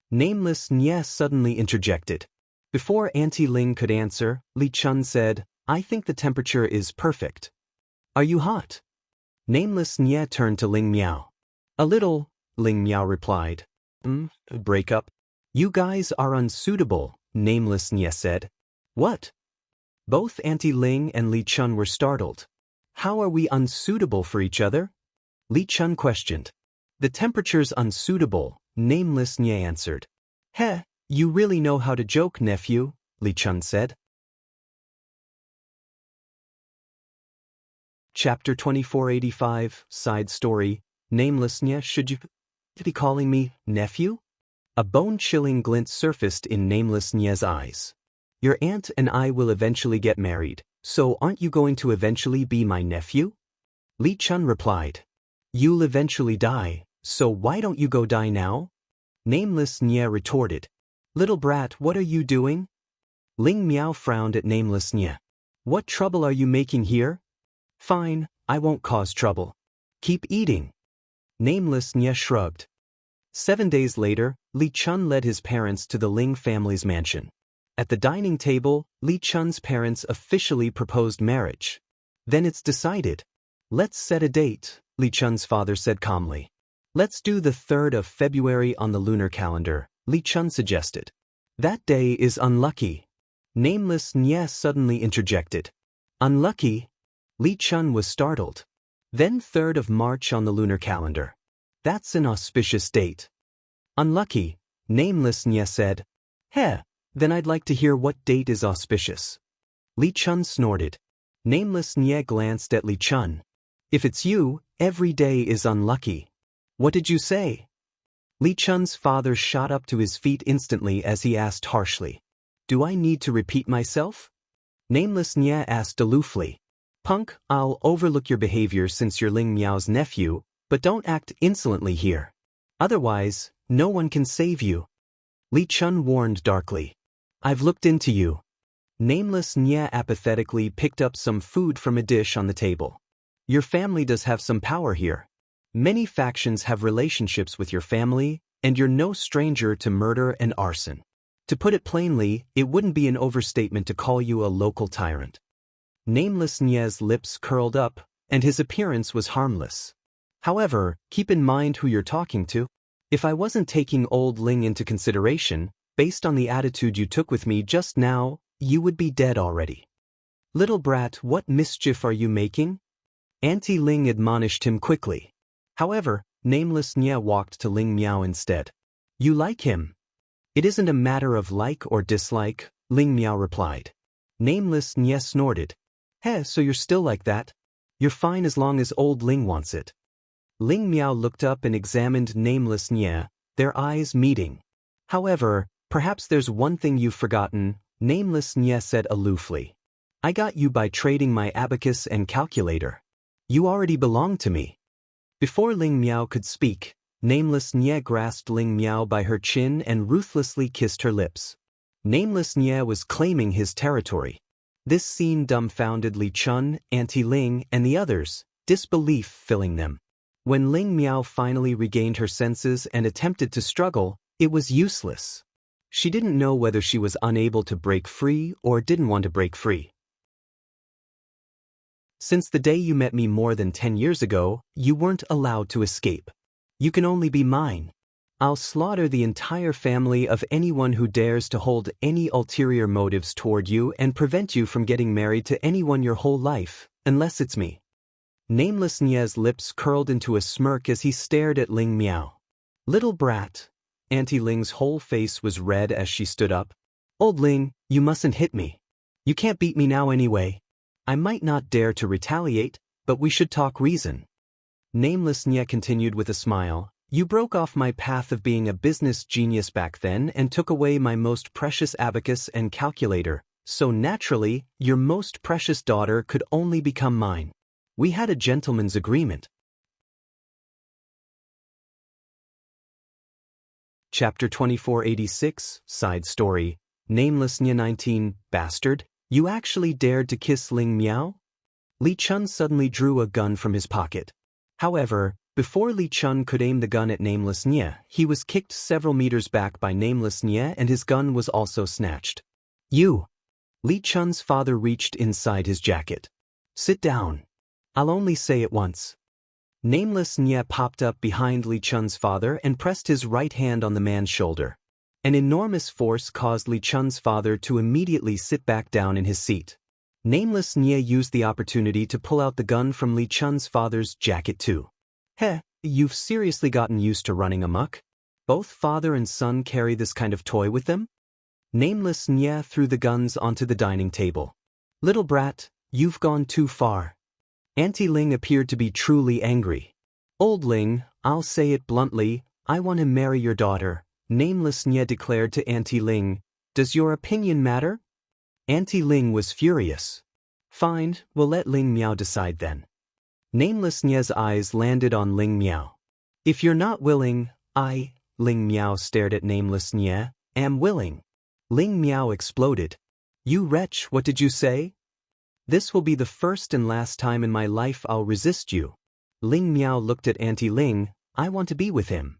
Nameless Nye suddenly interjected. Before Auntie Ling could answer, Li Chun said, I think the temperature is perfect. Are you hot? Nameless Nye turned to Ling Miao. A little, Ling Miao replied. Break up. You guys are unsuitable, Nameless Nye said. What? Both Auntie Ling and Li Chun were startled. How are we unsuitable for each other? Li Chun questioned. The temperature's unsuitable, Nameless Nye answered. Heh, you really know how to joke, nephew, Li Chun said. Chapter 2485, Side Story, Nameless Nye, should you be calling me nephew? A bone-chilling glint surfaced in Nameless Nye's eyes. Your aunt and I will eventually get married, so aren't you going to eventually be my nephew? Li Chun replied. You'll eventually die, so why don't you go die now? Nameless Nye retorted. Little brat, what are you doing? Ling Miao frowned at Nameless Nye. What trouble are you making here? Fine, I won't cause trouble. Keep eating. Nameless Nye shrugged. 7 days later, Li Chun led his parents to the Ling family's mansion. At the dining table, Li Chun's parents officially proposed marriage. Then it's decided. Let's set a date, Li Chun's father said calmly. Let's do the 3rd of February on the lunar calendar, Li Chun suggested. That day is unlucky. Nameless Nye suddenly interjected. Unlucky? Li Chun was startled. Then 3rd of March on the lunar calendar. That's an auspicious date. Unlucky, Nameless Nye said. Heh, then I'd like to hear what date is auspicious. Li Chun snorted. Nameless Nye glanced at Li Chun. If it's you, every day is unlucky. What did you say? Li Chun's father shot up to his feet instantly as he asked harshly. Do I need to repeat myself? Nameless Nye asked aloofly. Punk, I'll overlook your behavior since you're Ling Miao's nephew, but don't act insolently here. Otherwise, no one can save you. Li Chun warned darkly. I've looked into you. Nameless Nye apathetically picked up some food from a dish on the table. Your family does have some power here. Many factions have relationships with your family, and you're no stranger to murder and arson. To put it plainly, it wouldn't be an overstatement to call you a local tyrant. Nameless Nye's lips curled up, and his appearance was harmless. However, keep in mind who you're talking to. If I wasn't taking old Ling into consideration, based on the attitude you took with me just now, you would be dead already. Little brat, what mischief are you making? Auntie Ling admonished him quickly. However, Nameless Nye walked to Ling Miao instead. You like him? It isn't a matter of like or dislike, Ling Miao replied. Nameless Nye snorted. Heh, so you're still like that? You're fine as long as old Ling wants it. Ling Miao looked up and examined Nameless Nye, their eyes meeting. However, perhaps there's one thing you've forgotten, Nameless Nye said aloofly. I got you by trading my abacus and calculator. You already belong to me. Before Ling Miao could speak, Nameless Nye grasped Ling Miao by her chin and ruthlessly kissed her lips. Nameless Nye was claiming his territory. This scene dumbfounded Li Chun, Auntie Ling, and the others, disbelief filling them. When Ling Miao finally regained her senses and attempted to struggle, it was useless. She didn't know whether she was unable to break free or didn't want to break free. Since the day you met me more than 10 years ago, you weren't allowed to escape. You can only be mine. I'll slaughter the entire family of anyone who dares to hold any ulterior motives toward you and prevent you from getting married to anyone your whole life, unless it's me. Nameless Nye's lips curled into a smirk as he stared at Ling Miao. Little brat. Auntie Ling's whole face was red as she stood up. Old Ling, you mustn't hit me. You can't beat me now anyway. I might not dare to retaliate, but we should talk reason. Nameless Nye continued with a smile. You broke off my path of being a business genius back then and took away my most precious abacus and calculator, so naturally, your most precious daughter could only become mine. We had a gentleman's agreement. Chapter 2486, Side Story. Nameless Nye 19, Bastard, you actually dared to kiss Ling Miao? Li Chun suddenly drew a gun from his pocket. However, before Li Chun could aim the gun at Nameless Nye, he was kicked several meters back by Nameless Nye and his gun was also snatched. You! Li Chun's father reached inside his jacket. Sit down. I'll only say it once. Nameless Nye popped up behind Li Chun's father and pressed his right hand on the man's shoulder. An enormous force caused Li Chun's father to immediately sit back down in his seat. Nameless Nye used the opportunity to pull out the gun from Li Chun's father's jacket too. Heh, you've seriously gotten used to running amok? Both father and son carry this kind of toy with them? Nameless Nye threw the guns onto the dining table. Little brat, you've gone too far. Auntie Ling appeared to be truly angry. Old Ling, I'll say it bluntly, I want to marry your daughter, Nameless Nye declared to Auntie Ling. Does your opinion matter? Auntie Ling was furious. Fine, we'll let Ling Miao decide then. Nameless Nye's eyes landed on Ling Miao. If you're not willing, Ling Miao stared at Nameless Nye, am willing. Ling Miao exploded. You wretch, what did you say? This will be the first and last time in my life I'll resist you. Ling Miao looked at Auntie Ling. I want to be with him.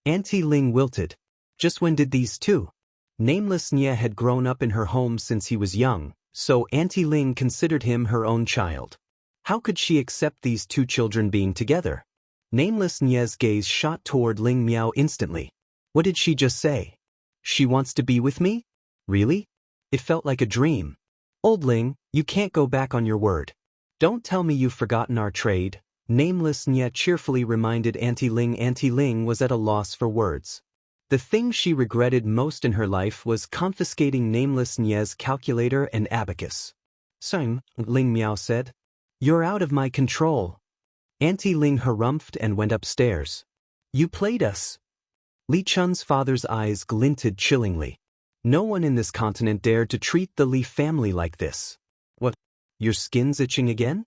Auntie Ling wilted. Just when did these two? Nameless Nye had grown up in her home since he was young, so Auntie Ling considered him her own child. How could she accept these two children being together? Nameless Nye's gaze shot toward Ling Miao instantly. What did she just say? She wants to be with me? Really? It felt like a dream. Old Ling, you can't go back on your word. Don't tell me you've forgotten our trade. Nameless Nye cheerfully reminded Auntie Ling. Auntie Ling was at a loss for words. The thing she regretted most in her life was confiscating Nameless Nye's calculator and abacus. "Sing," Ling Miao said. "You're out of my control." Auntie Ling harumphed and went upstairs. "You played us." Li Chun's father's eyes glinted chillingly. No one in this continent dared to treat the Li family like this. "What? Your skin's itching again?"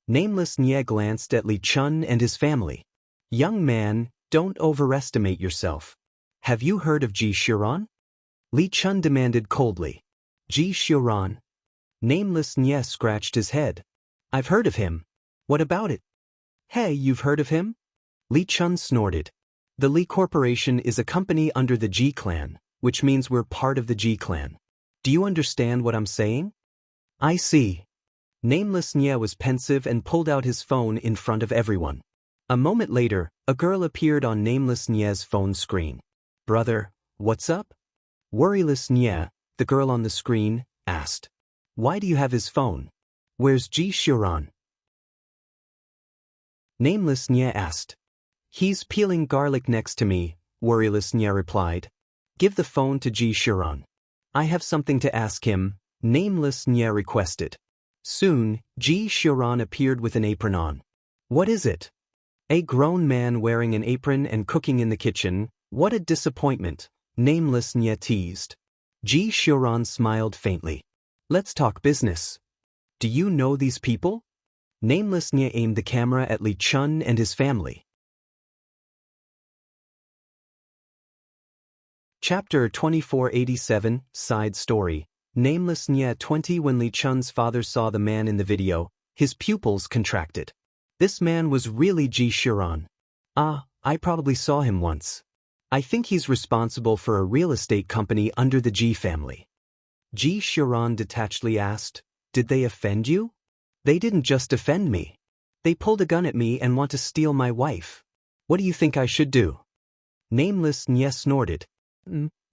Nameless Nye glanced at Li Chun and his family. "Young man, don't overestimate yourself. Have you heard of Ji Xiuran?" Li Chun demanded coldly. "Ji Xiuran?" Nameless Nye scratched his head. "I've heard of him. What about it?" "Hey, you've heard of him?" Li Chun snorted. "The Li Corporation is a company under the Ji clan, which means we're part of the Ji clan. Do you understand what I'm saying?" "I see." Nameless Nye was pensive and pulled out his phone in front of everyone. A moment later, a girl appeared on Nameless Nye's phone screen. "Brother, what's up?" Worryless Nye, the girl on the screen, asked. "Why do you have his phone? Where's Ji Xiuran?" Nameless Nye asked. "He's peeling garlic next to me," Worryless Nye replied. "Give the phone to Ji Xiuran. I have something to ask him," Nameless Nye requested. Soon, Ji Xiuran appeared with an apron on. "What is it?" A grown man wearing an apron and cooking in the kitchen. "What a disappointment," Nameless Nye teased. Ji Xiuran smiled faintly. "Let's talk business. Do you know these people?" Nameless Nye aimed the camera at Li Chun and his family. Chapter 2487, Side Story. Nameless Nye 20. When Li Chun's father saw the man in the video, his pupils contracted. This man was really Ji Xiuran. "Ah, I probably saw him once. I think he's responsible for a real estate company under the Ji family." Ji Xiuran detachedly asked, "Did they offend you?" "They didn't just offend me. They pulled a gun at me and want to steal my wife. What do you think I should do?" Nameless Nye snorted.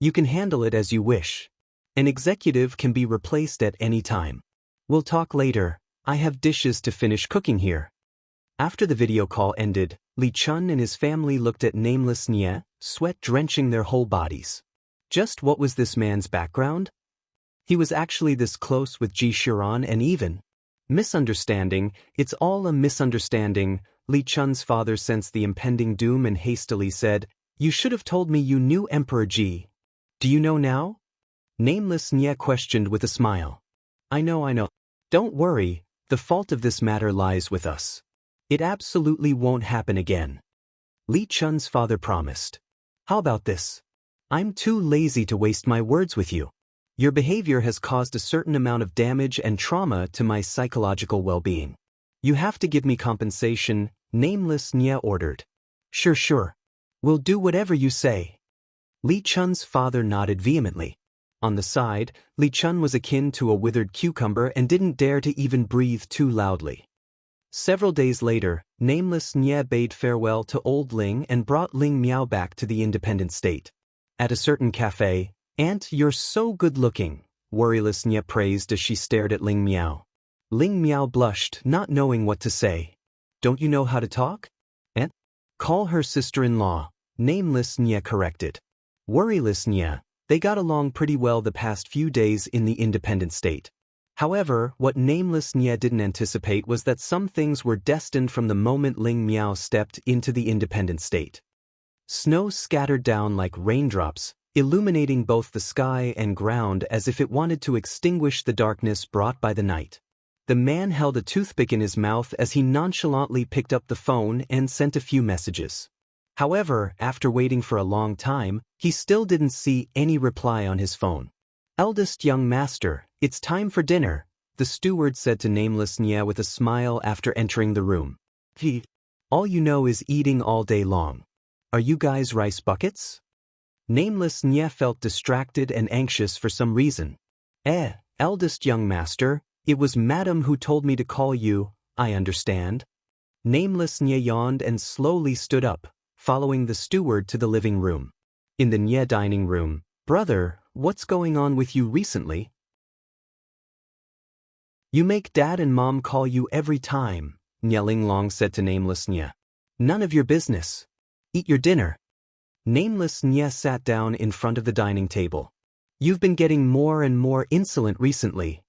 You can handle it as you wish. An executive can be replaced at any time. We'll talk later. I have dishes to finish cooking here." After the video call ended, Li Chun and his family looked at Nameless Nye, sweat drenching their whole bodies. Just what was this man's background? He was actually this close with Ji Xiuran and even misunderstanding. "It's all a misunderstanding." Li Chun's father sensed the impending doom and hastily said, "You should have told me you knew Emperor Ji." "Do you know now?" Nameless Nye questioned with a smile. I know. Don't worry, the fault of this matter lies with us. It absolutely won't happen again." Li Chun's father promised. "How about this? I'm too lazy to waste my words with you. Your behavior has caused a certain amount of damage and trauma to my psychological well-being. You have to give me compensation," Nameless Nye ordered. Sure. We'll do whatever you say." Li Chun's father nodded vehemently. On the side, Li Chun was akin to a withered cucumber and didn't dare to even breathe too loudly. Several days later, Nameless Nye bade farewell to Old Ling and brought Ling Miao back to the independent state. At a certain cafe, "Aunt, you're so good-looking," Worryless Nye praised as she stared at Ling Miao. Ling Miao blushed, not knowing what to say. "Don't you know how to talk?" "Aunt?" "Call her sister-in-law," Nameless Nye corrected. Worryless Nye, they got along pretty well the past few days in the independent state. However, what Nameless Nye didn't anticipate was that some things were destined from the moment Ling Miao stepped into the independent state. Snow scattered down like raindrops, illuminating both the sky and ground as if it wanted to extinguish the darkness brought by the night. The man held a toothpick in his mouth as he nonchalantly picked up the phone and sent a few messages. However, after waiting for a long time, he still didn't see any reply on his phone. "Eldest young master, it's time for dinner," the steward said to Nameless Nye with a smile after entering the room. "All you know is eating all day long. Are you guys rice buckets? Nameless Nye felt distracted and anxious for some reason. Eldest young master, it was Madam who told me to call you, I understand. Nameless Nye yawned and slowly stood up, following the steward to the living room. In the Nye dining room, brother, what's going on with you recently? You make dad and mom call you every time, Nye Linglong said to Nameless Nye. None of your business. Eat your dinner. Nameless Nye sat down in front of the dining table. You've been getting more and more insolent recently.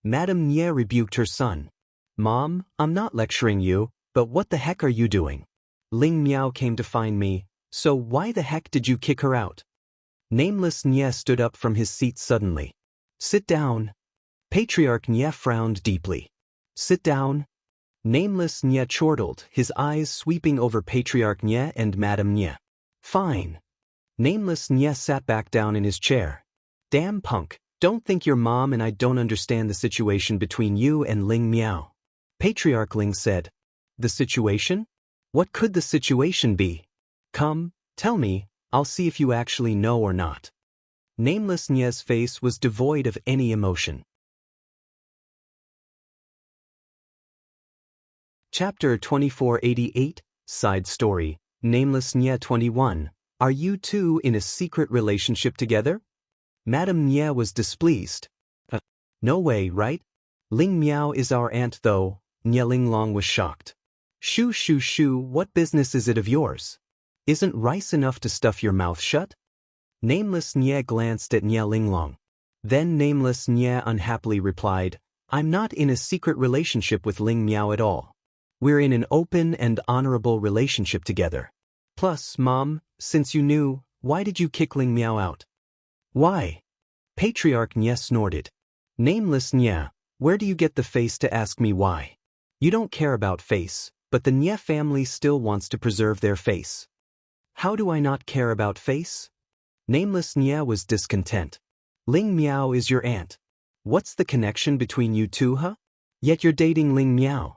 Madam Nye rebuked her son. Mom, I'm not lecturing you, but what the heck are you doing? Ling Miao came to find me, so why the heck did you kick her out? Nameless Nye stood up from his seat suddenly. Sit down. Patriarch Nye frowned deeply. Sit down. Nameless Nye chortled, his eyes sweeping over Patriarch Nye and Madam Nye. Fine. Nameless Nye sat back down in his chair. Damn punk, don't think your mom and I don't understand the situation between you and Ling Miao. Patriarch Ling said. The situation? What could the situation be? Come, tell me, I'll see if you actually know or not. Nameless Nye's face was devoid of any emotion. Chapter 2488, Side Story, Nameless Nye 21. Are you two in a secret relationship together? Madam Nye was displeased. No way, right? Ling Miao is our aunt though. Nye Linglong was shocked. Shoo, what business is it of yours? Isn't rice enough to stuff your mouth shut? Nameless Nye glanced at Nye Linglong. Then Nameless Nye unhappily replied, I'm not in a secret relationship with Ling Miao at all. We're in an open and honorable relationship together. Plus, Mom, since you knew, why did you kick Ling Miao out? Why? Patriarch Nye snorted. Nameless Nye, where do you get the face to ask me why? You don't care about face, but the Nye family still wants to preserve their face. How do I not care about face? Nameless Nye was discontent. Ling Miao is your aunt. What's the connection between you two, huh? Yet you're dating Ling Miao.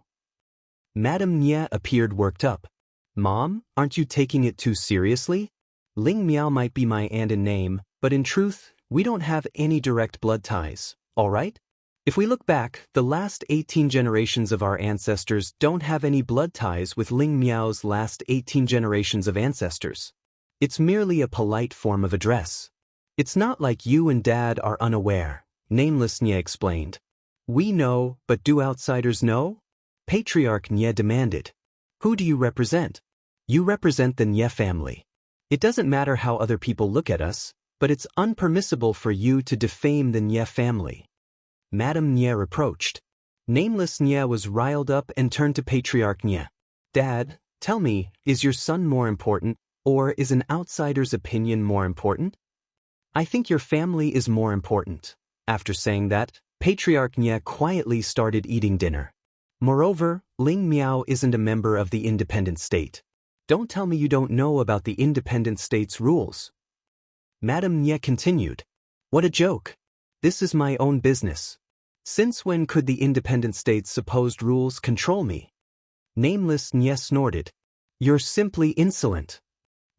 Madam Nye appeared worked up. Mom, aren't you taking it too seriously? Ling Miao might be my aunt in name, but in truth, we don't have any direct blood ties, all right? If we look back, the last 18 generations of our ancestors don't have any blood ties with Ling Miao's last 18 generations of ancestors. It's merely a polite form of address. It's not like you and Dad are unaware, Nameless Nye explained. We know, but do outsiders know? Patriarch Nye demanded. Who do you represent? You represent the Nye family. It doesn't matter how other people look at us, but it's unpermissible for you to defame the Nye family. Madam Nye reproached. Nameless Nye was riled up and turned to Patriarch Nye. Dad, tell me, is your son more important, or is an outsider's opinion more important? I think your family is more important. After saying that, Patriarch Nye quietly started eating dinner. Moreover, Ling Miao isn't a member of the independent state. Don't tell me you don't know about the independent state's rules. Madam Nye continued. What a joke. This is my own business. Since when could the independent state's supposed rules control me? Nameless Nye snorted. You're simply insolent.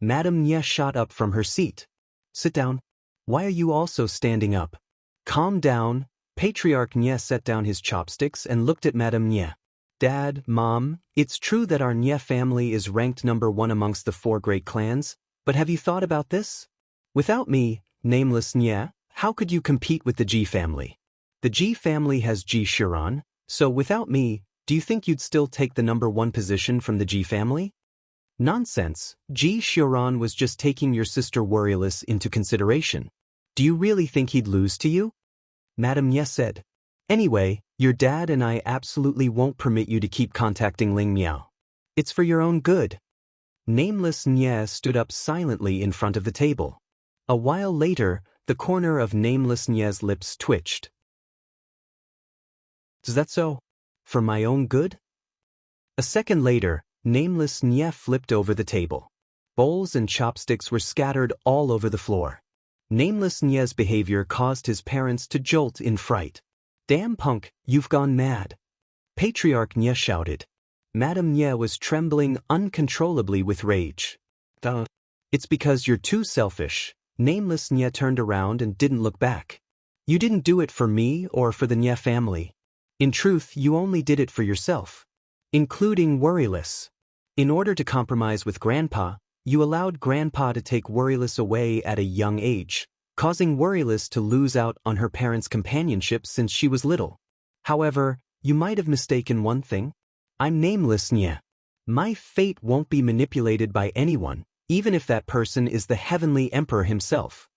Madam Nye shot up from her seat. Sit down. Why are you also standing up? Calm down. Patriarch Nye set down his chopsticks and looked at Madam Nye. Dad, Mom, it's true that our Nye family is ranked number 1 amongst the 4 great clans, but have you thought about this? Without me, Nameless Nye, how could you compete with the Ji family? The Ji family has Ji Shiran, so without me, do you think you'd still take the number 1 position from the Ji family? Nonsense, Ji Shiran was just taking your sister Worryless into consideration. Do you really think he'd lose to you? Madam Nye said. Anyway, your dad and I absolutely won't permit you to keep contacting Ling Miao. It's for your own good. Nameless Nye stood up silently in front of the table. A while later, the corner of Nameless Nye's lips twitched. Is that so? For my own good? A second later, Nameless Nye flipped over the table. Bowls and chopsticks were scattered all over the floor. Nameless Nye's behavior caused his parents to jolt in fright. Damn punk, you've gone mad. Patriarch Nye shouted. Madam Nye was trembling uncontrollably with rage. It's because you're too selfish. Nameless Nye turned around and didn't look back. You didn't do it for me or for the Nye family. In truth, you only did it for yourself. Including Worryless. In order to compromise with Grandpa, you allowed Grandpa to take Worryless away at a young age, causing Worryless to lose out on her parents' companionship since she was little. However, you might have mistaken one thing. I'm Nameless Nye. My fate won't be manipulated by anyone, even if that person is the Heavenly Emperor himself.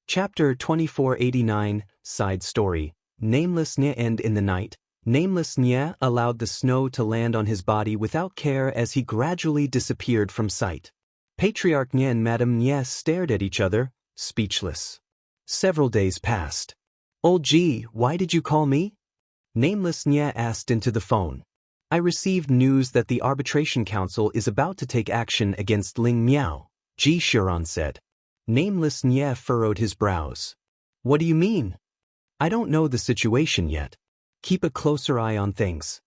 Chapter 2489, Side Story. Nameless Nye. And in the night, Nameless Nye allowed the snow to land on his body without care as he gradually disappeared from sight. Patriarch Nye and Madame Nye stared at each other, speechless. Several days passed. Old G, why did you call me? Nameless Nye asked into the phone. I received news that the Arbitration Council is about to take action against Ling Miao, Ji Shuran said. Nameless Nye furrowed his brows. What do you mean? I don't know the situation yet. Keep a closer eye on things.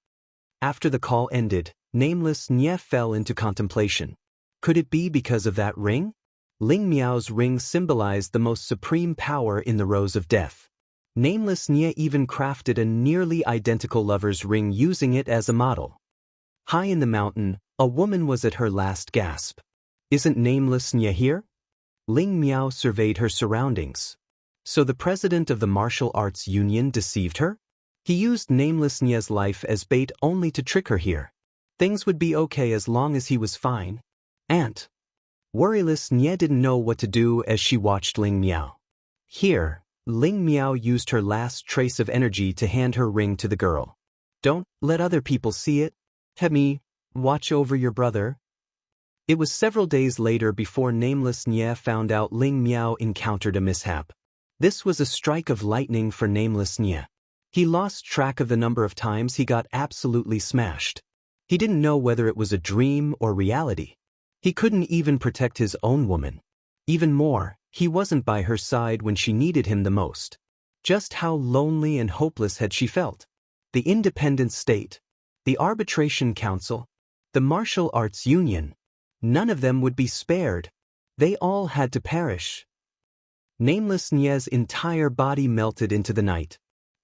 After the call ended, Nameless Nye fell into contemplation. Could it be because of that ring? Ling Miao's ring symbolized the most supreme power in the Rose of Death. Nameless Nye even crafted a nearly identical lover's ring using it as a model. High in the mountain, a woman was at her last gasp. Isn't Nameless Nye here? Ling Miao surveyed her surroundings. So the president of the Martial Arts Union deceived her? He used Nameless Nye's life as bait only to trick her here. Things would be okay as long as he was fine. Aunt. Worryless Nye didn't know what to do as she watched Ling Miao. Here, Ling Miao used her last trace of energy to hand her ring to the girl. Don't let other people see it. Hemi, watch over your brother. It was several days later before Nameless Nye found out Ling Miao encountered a mishap. This was a strike of lightning for Nameless Nye. He lost track of the number of times he got absolutely smashed. He didn't know whether it was a dream or reality. He couldn't even protect his own woman. Even more, he wasn't by her side when she needed him the most. Just how lonely and hopeless had she felt? The Independent State, the Arbitration Council, the Martial Arts Union. None of them would be spared. They all had to perish. Nameless Nye's entire body melted into the night.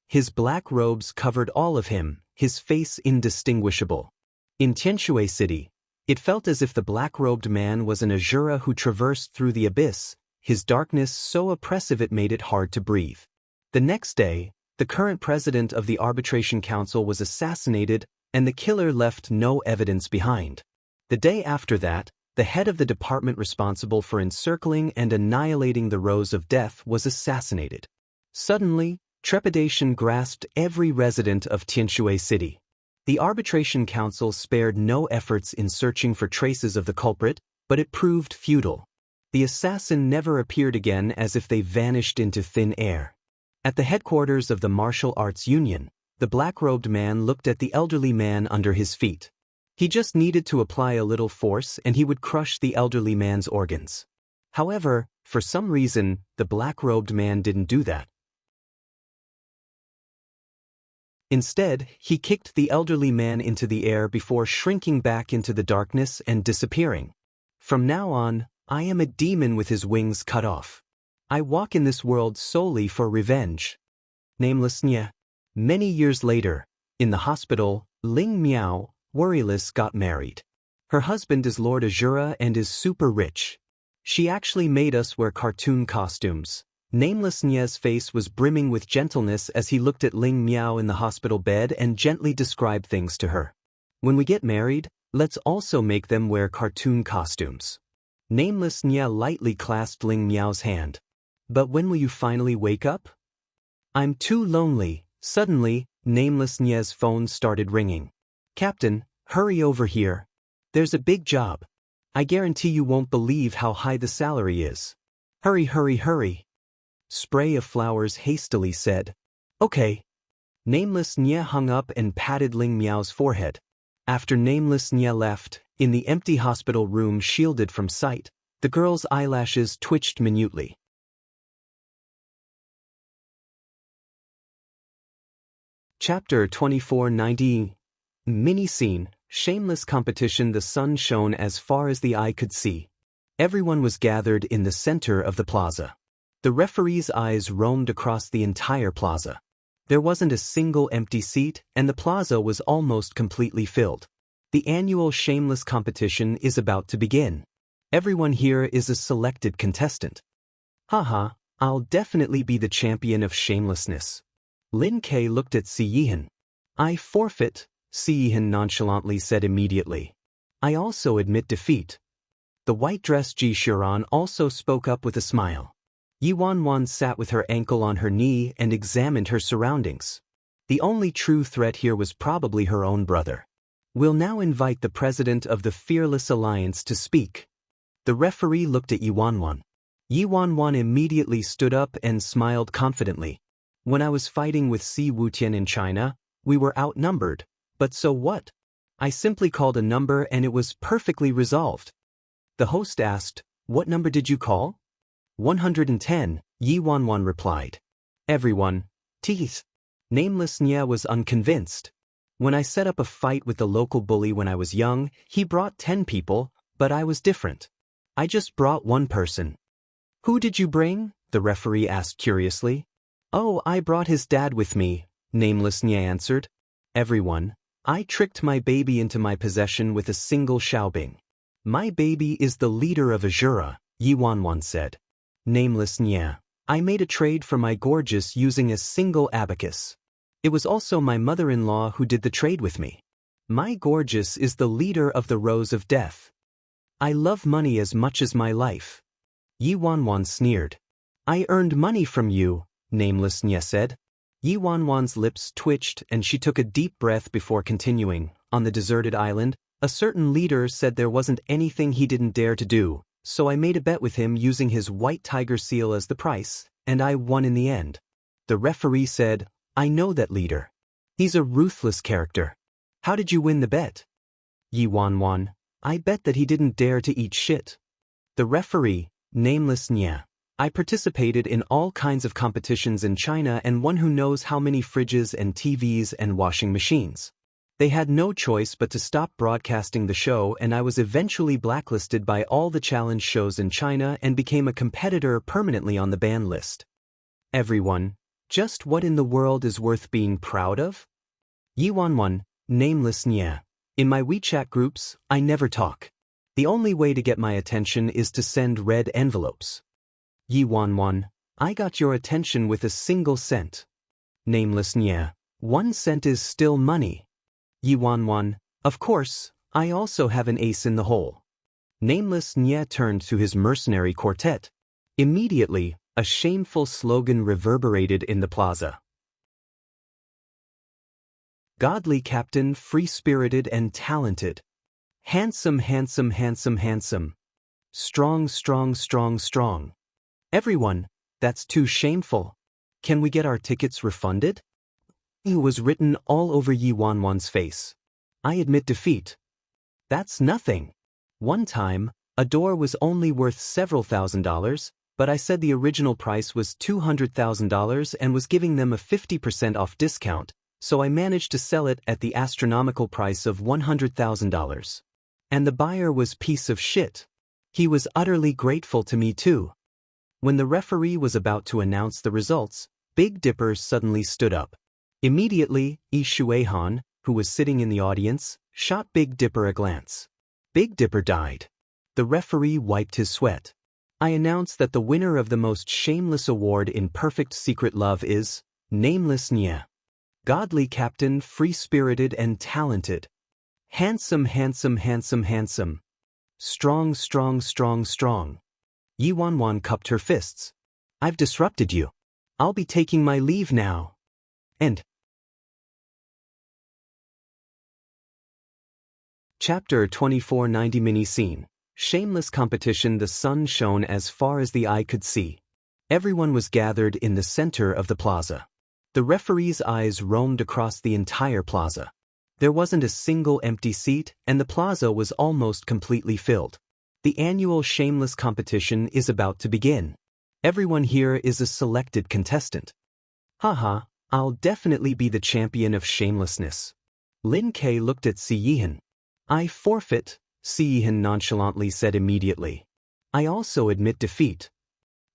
His black robes covered all of him, his face indistinguishable. In Tianshui City, it felt as if the black-robed man was an Azura who traversed through the abyss, his darkness so oppressive it made it hard to breathe. The next day, the current president of the Arbitration Council was assassinated, and the killer left no evidence behind. The day after that, the head of the department responsible for encircling and annihilating the Rose of Death was assassinated. Suddenly, trepidation grasped every resident of Tianshui City. The Arbitration Council spared no efforts in searching for traces of the culprit, but it proved futile. The assassin never appeared again, as if they vanished into thin air. At the headquarters of the Martial Arts Union, the black-robed man looked at the elderly man under his feet. He just needed to apply a little force and he would crush the elderly man's organs. However, for some reason, the black-robed man didn't do that. Instead, he kicked the elderly man into the air before shrinking back into the darkness and disappearing. From now on, I am a demon with his wings cut off. I walk in this world solely for revenge. Nameless Nye. Many years later, in the hospital, Ling Miao, Worryless, got married. Her husband is Lord Azura and is super rich. She actually made us wear cartoon costumes. Nameless Nye's face was brimming with gentleness as he looked at Ling Miao in the hospital bed and gently described things to her. When we get married, let's also make them wear cartoon costumes. Nameless Nye lightly clasped Ling Miao's hand. But when will you finally wake up? I'm too lonely. Suddenly, Nameless Nye's phone started ringing. Captain, hurry over here. There's a big job. I guarantee you won't believe how high the salary is. Hurry, hurry, hurry. Spray of Flowers hastily said. Okay. Nameless Nye hung up and patted Ling Miao's forehead. After Nameless Nye left, in the empty hospital room shielded from sight, the girl's eyelashes twitched minutely. Chapter 2490. Mini-scene, Shameless competition. The sun shone as far as the eye could see. Everyone was gathered in the center of the plaza. The referee's eyes roamed across the entire plaza. There wasn't a single empty seat, and the plaza was almost completely filled. The annual Shameless competition is about to begin. Everyone here is a selected contestant. Haha, I'll definitely be the champion of shamelessness. Lin Kei looked at Si Yihan. I forfeit, Si Yihan nonchalantly said immediately. I also admit defeat. The white-dressed Ji Xiran also spoke up with a smile. Yi Wanwan sat with her ankle on her knee and examined her surroundings. The only true threat here was probably her own brother. We'll now invite the president of the Fearless Alliance to speak. The referee looked at Yi Wanwan. Yi Wanwan immediately stood up and smiled confidently. When I was fighting with Si Wutian in China, we were outnumbered, but so what? I simply called a number and it was perfectly resolved. The host asked, what number did you call? 110, Yi Wanwan replied. Everyone, teeth. Nameless Nya was unconvinced. When I set up a fight with the local bully when I was young, he brought 10 people, but I was different. I just brought one person. Who did you bring? The referee asked curiously. Oh, I brought his dad with me, Nameless Nya answered. Everyone, I tricked my baby into my possession with a single Xiaobing. My baby is the leader of Azura, Yi Wanwan said. Nameless Nya, I made a trade for my gorgeous using a single abacus. It was also my mother-in-law who did the trade with me. My gorgeous is the leader of the Rose of Death. I love money as much as my life. Yi Wanwan sneered. I earned money from you, Nameless Nya said. Yi Wanwan's lips twitched and she took a deep breath before continuing. On the deserted island, a certain leader said there wasn't anything he didn't dare to do, so I made a bet with him using his white tiger seal as the price, and I won in the end. The referee said, I know that leader. He's a ruthless character. How did you win the bet? Yi Wanwan, I bet that he didn't dare to eat shit. The referee, Nameless Nya. I participated in all kinds of competitions in China and one who knows how many fridges and TVs and washing machines. They had no choice but to stop broadcasting the show, and I was eventually blacklisted by all the challenge shows in China and became a competitor permanently on the ban list. Everyone, just what in the world is worth being proud of? Yi Wanwan, Nameless Nya. In my WeChat groups, I never talk. The only way to get my attention is to send red envelopes. Yi Wanwan, I got your attention with a single cent. Nameless Nya, 1 cent is still money. Yi Wanwan, of course, I also have an ace in the hole. Nameless Nya turned to his mercenary quartet. Immediately, a shameful slogan reverberated in the plaza. Godly captain, free-spirited and talented. Handsome, handsome, handsome, handsome. Strong, strong, strong, strong. Everyone, that's too shameful. Can we get our tickets refunded? It was written all over Yi Wanwan's face. I admit defeat. That's nothing. One time, a door was only worth several $1,000s, but I said the original price was $200,000 and was giving them a 50% off discount, so I managed to sell it at the astronomical price of $100,000. And the buyer was piece of shit. He was utterly grateful to me too. When the referee was about to announce the results, Big Dipper suddenly stood up. Immediately, Yi Shuihan, who was sitting in the audience, shot Big Dipper a glance. Big Dipper died. The referee wiped his sweat. I announced that the winner of the most shameless award in Perfect Secret Love is Nameless Nya. Godly captain, free-spirited and talented. Handsome, handsome, handsome, handsome. Strong, strong, strong, strong. Yi Wanwan cupped her fists. I've disrupted you. I'll be taking my leave now. End. Chapter 2490 Mini-Scene. Shameless competition. The sun shone as far as the eye could see. Everyone was gathered in the center of the plaza. The referee's eyes roamed across the entire plaza. There wasn't a single empty seat, and the plaza was almost completely filled. The annual Shameless competition is about to begin. Everyone here is a selected contestant. Haha, I'll definitely be the champion of shamelessness. Lin Kei looked at Si Yihan. I forfeit, Sihan nonchalantly said immediately. I also admit defeat.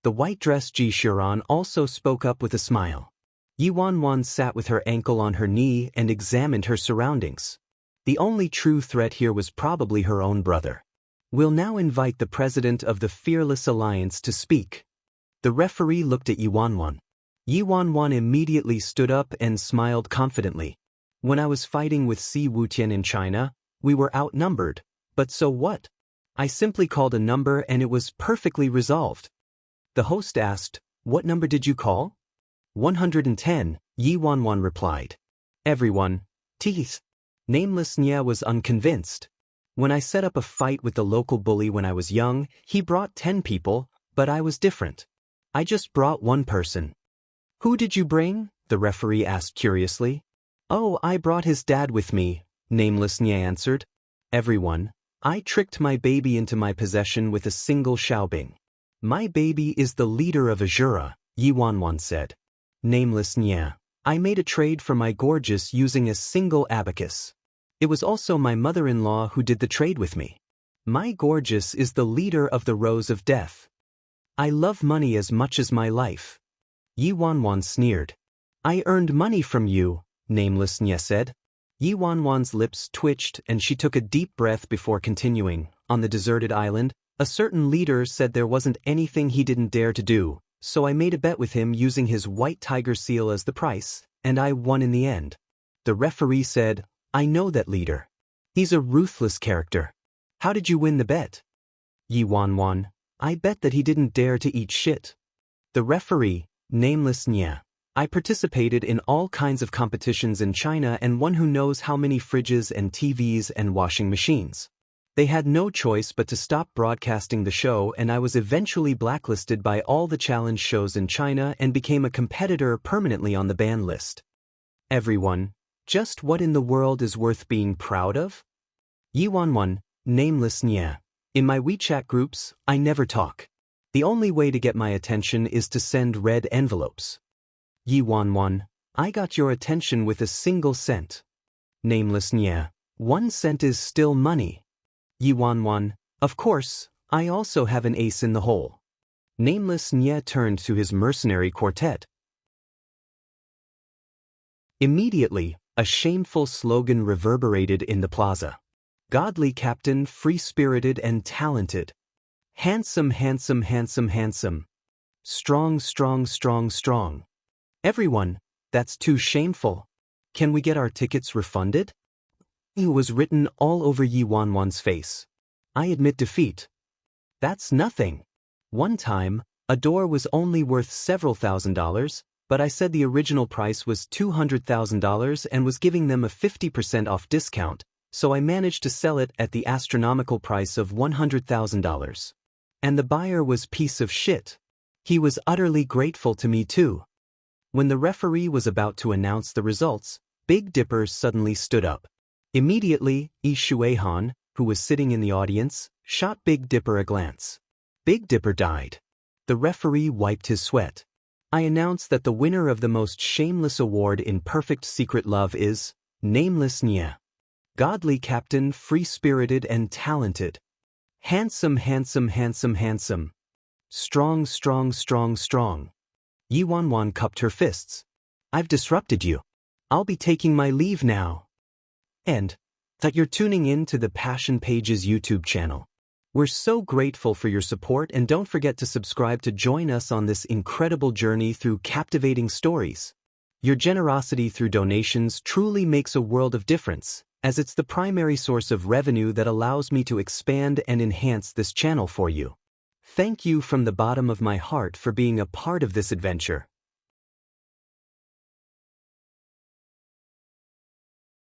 The white-dressed Ji Xiran also spoke up with a smile. Yi Wanwan sat with her ankle on her knee and examined her surroundings. The only true threat here was probably her own brother. We'll now invite the president of the Fearless Alliance to speak. The referee looked at Yi Wanwan. Yi Wanwan immediately stood up and smiled confidently. When I was fighting with Si Wutian in China, we were outnumbered, but so what? I simply called a number and it was perfectly resolved. The host asked, "What number did you call?" 110, Yi Wanwan replied. Everyone, teeth. Nameless Nya was unconvinced. When I set up a fight with the local bully when I was young, he brought 10 people, but I was different. I just brought one person. Who did you bring? The referee asked curiously. Oh, I brought his dad with me, Nameless Nya answered. Everyone, I tricked my baby into my possession with a single Xiaobing. My baby is the leader of Azura, Yi Wanwan said. Nameless Nya, I made a trade for my gorgeous using a single abacus. It was also my mother-in-law who did the trade with me. My gorgeous is the leader of the Rose of Death. I love money as much as my life. Yi Wanwan sneered. I earned money from you, Nameless Nya said. Yi Wanwan's lips twitched and she took a deep breath before continuing. On the deserted island, a certain leader said there wasn't anything he didn't dare to do, so I made a bet with him using his white tiger seal as the price, and I won in the end. The referee said, I know that leader. He's a ruthless character. How did you win the bet? Yi Wanwan, I bet that he didn't dare to eat shit. The referee, Nameless Nya, I participated in all kinds of competitions in China and one who knows how many fridges and TVs and washing machines. They had no choice but to stop broadcasting the show and I was eventually blacklisted by all the challenge shows in China and became a competitor permanently on the ban list. Everyone, just what in the world is worth being proud of? Yi Wanwan, Nameless Nya. In my WeChat groups, I never talk. The only way to get my attention is to send red envelopes. Yi Wanwan, I got your attention with a single cent. Nameless Nya, 1 cent is still money. Yi Wanwan, of course, I also have an ace in the hole. Nameless Nya turned to his mercenary quartet. Immediately, a shameful slogan reverberated in the plaza. Godly captain, free-spirited and talented. Handsome, handsome, handsome, handsome. Strong, strong, strong, strong. Everyone, that's too shameful. Can we get our tickets refunded? It was written all over Yi Wanwan's face. I admit defeat. That's nothing. One time, a door was only worth several $1,000s, but I said the original price was $200,000 and was giving them a 50% off discount, so I managed to sell it at the astronomical price of $100,000. And the buyer was piece of shit. He was utterly grateful to me too. When the referee was about to announce the results, Big Dipper suddenly stood up. Immediately, Yi Shuihan, who was sitting in the audience, shot Big Dipper a glance. Big Dipper died. The referee wiped his sweat. I announced that the winner of the most shameless award in Perfect Secret Love is Nameless Nya. Godly captain, free-spirited and talented. Handsome, handsome, handsome, handsome. Strong, strong, strong, strong. Yi Wanwan cupped her fists. I've disrupted you. I'll be taking my leave now. And that you're tuning in to the Passion Pages YouTube channel. We're so grateful for your support and don't forget to subscribe to join us on this incredible journey through captivating stories. Your generosity through donations truly makes a world of difference, as it's the primary source of revenue that allows me to expand and enhance this channel for you. Thank you from the bottom of my heart for being a part of this adventure.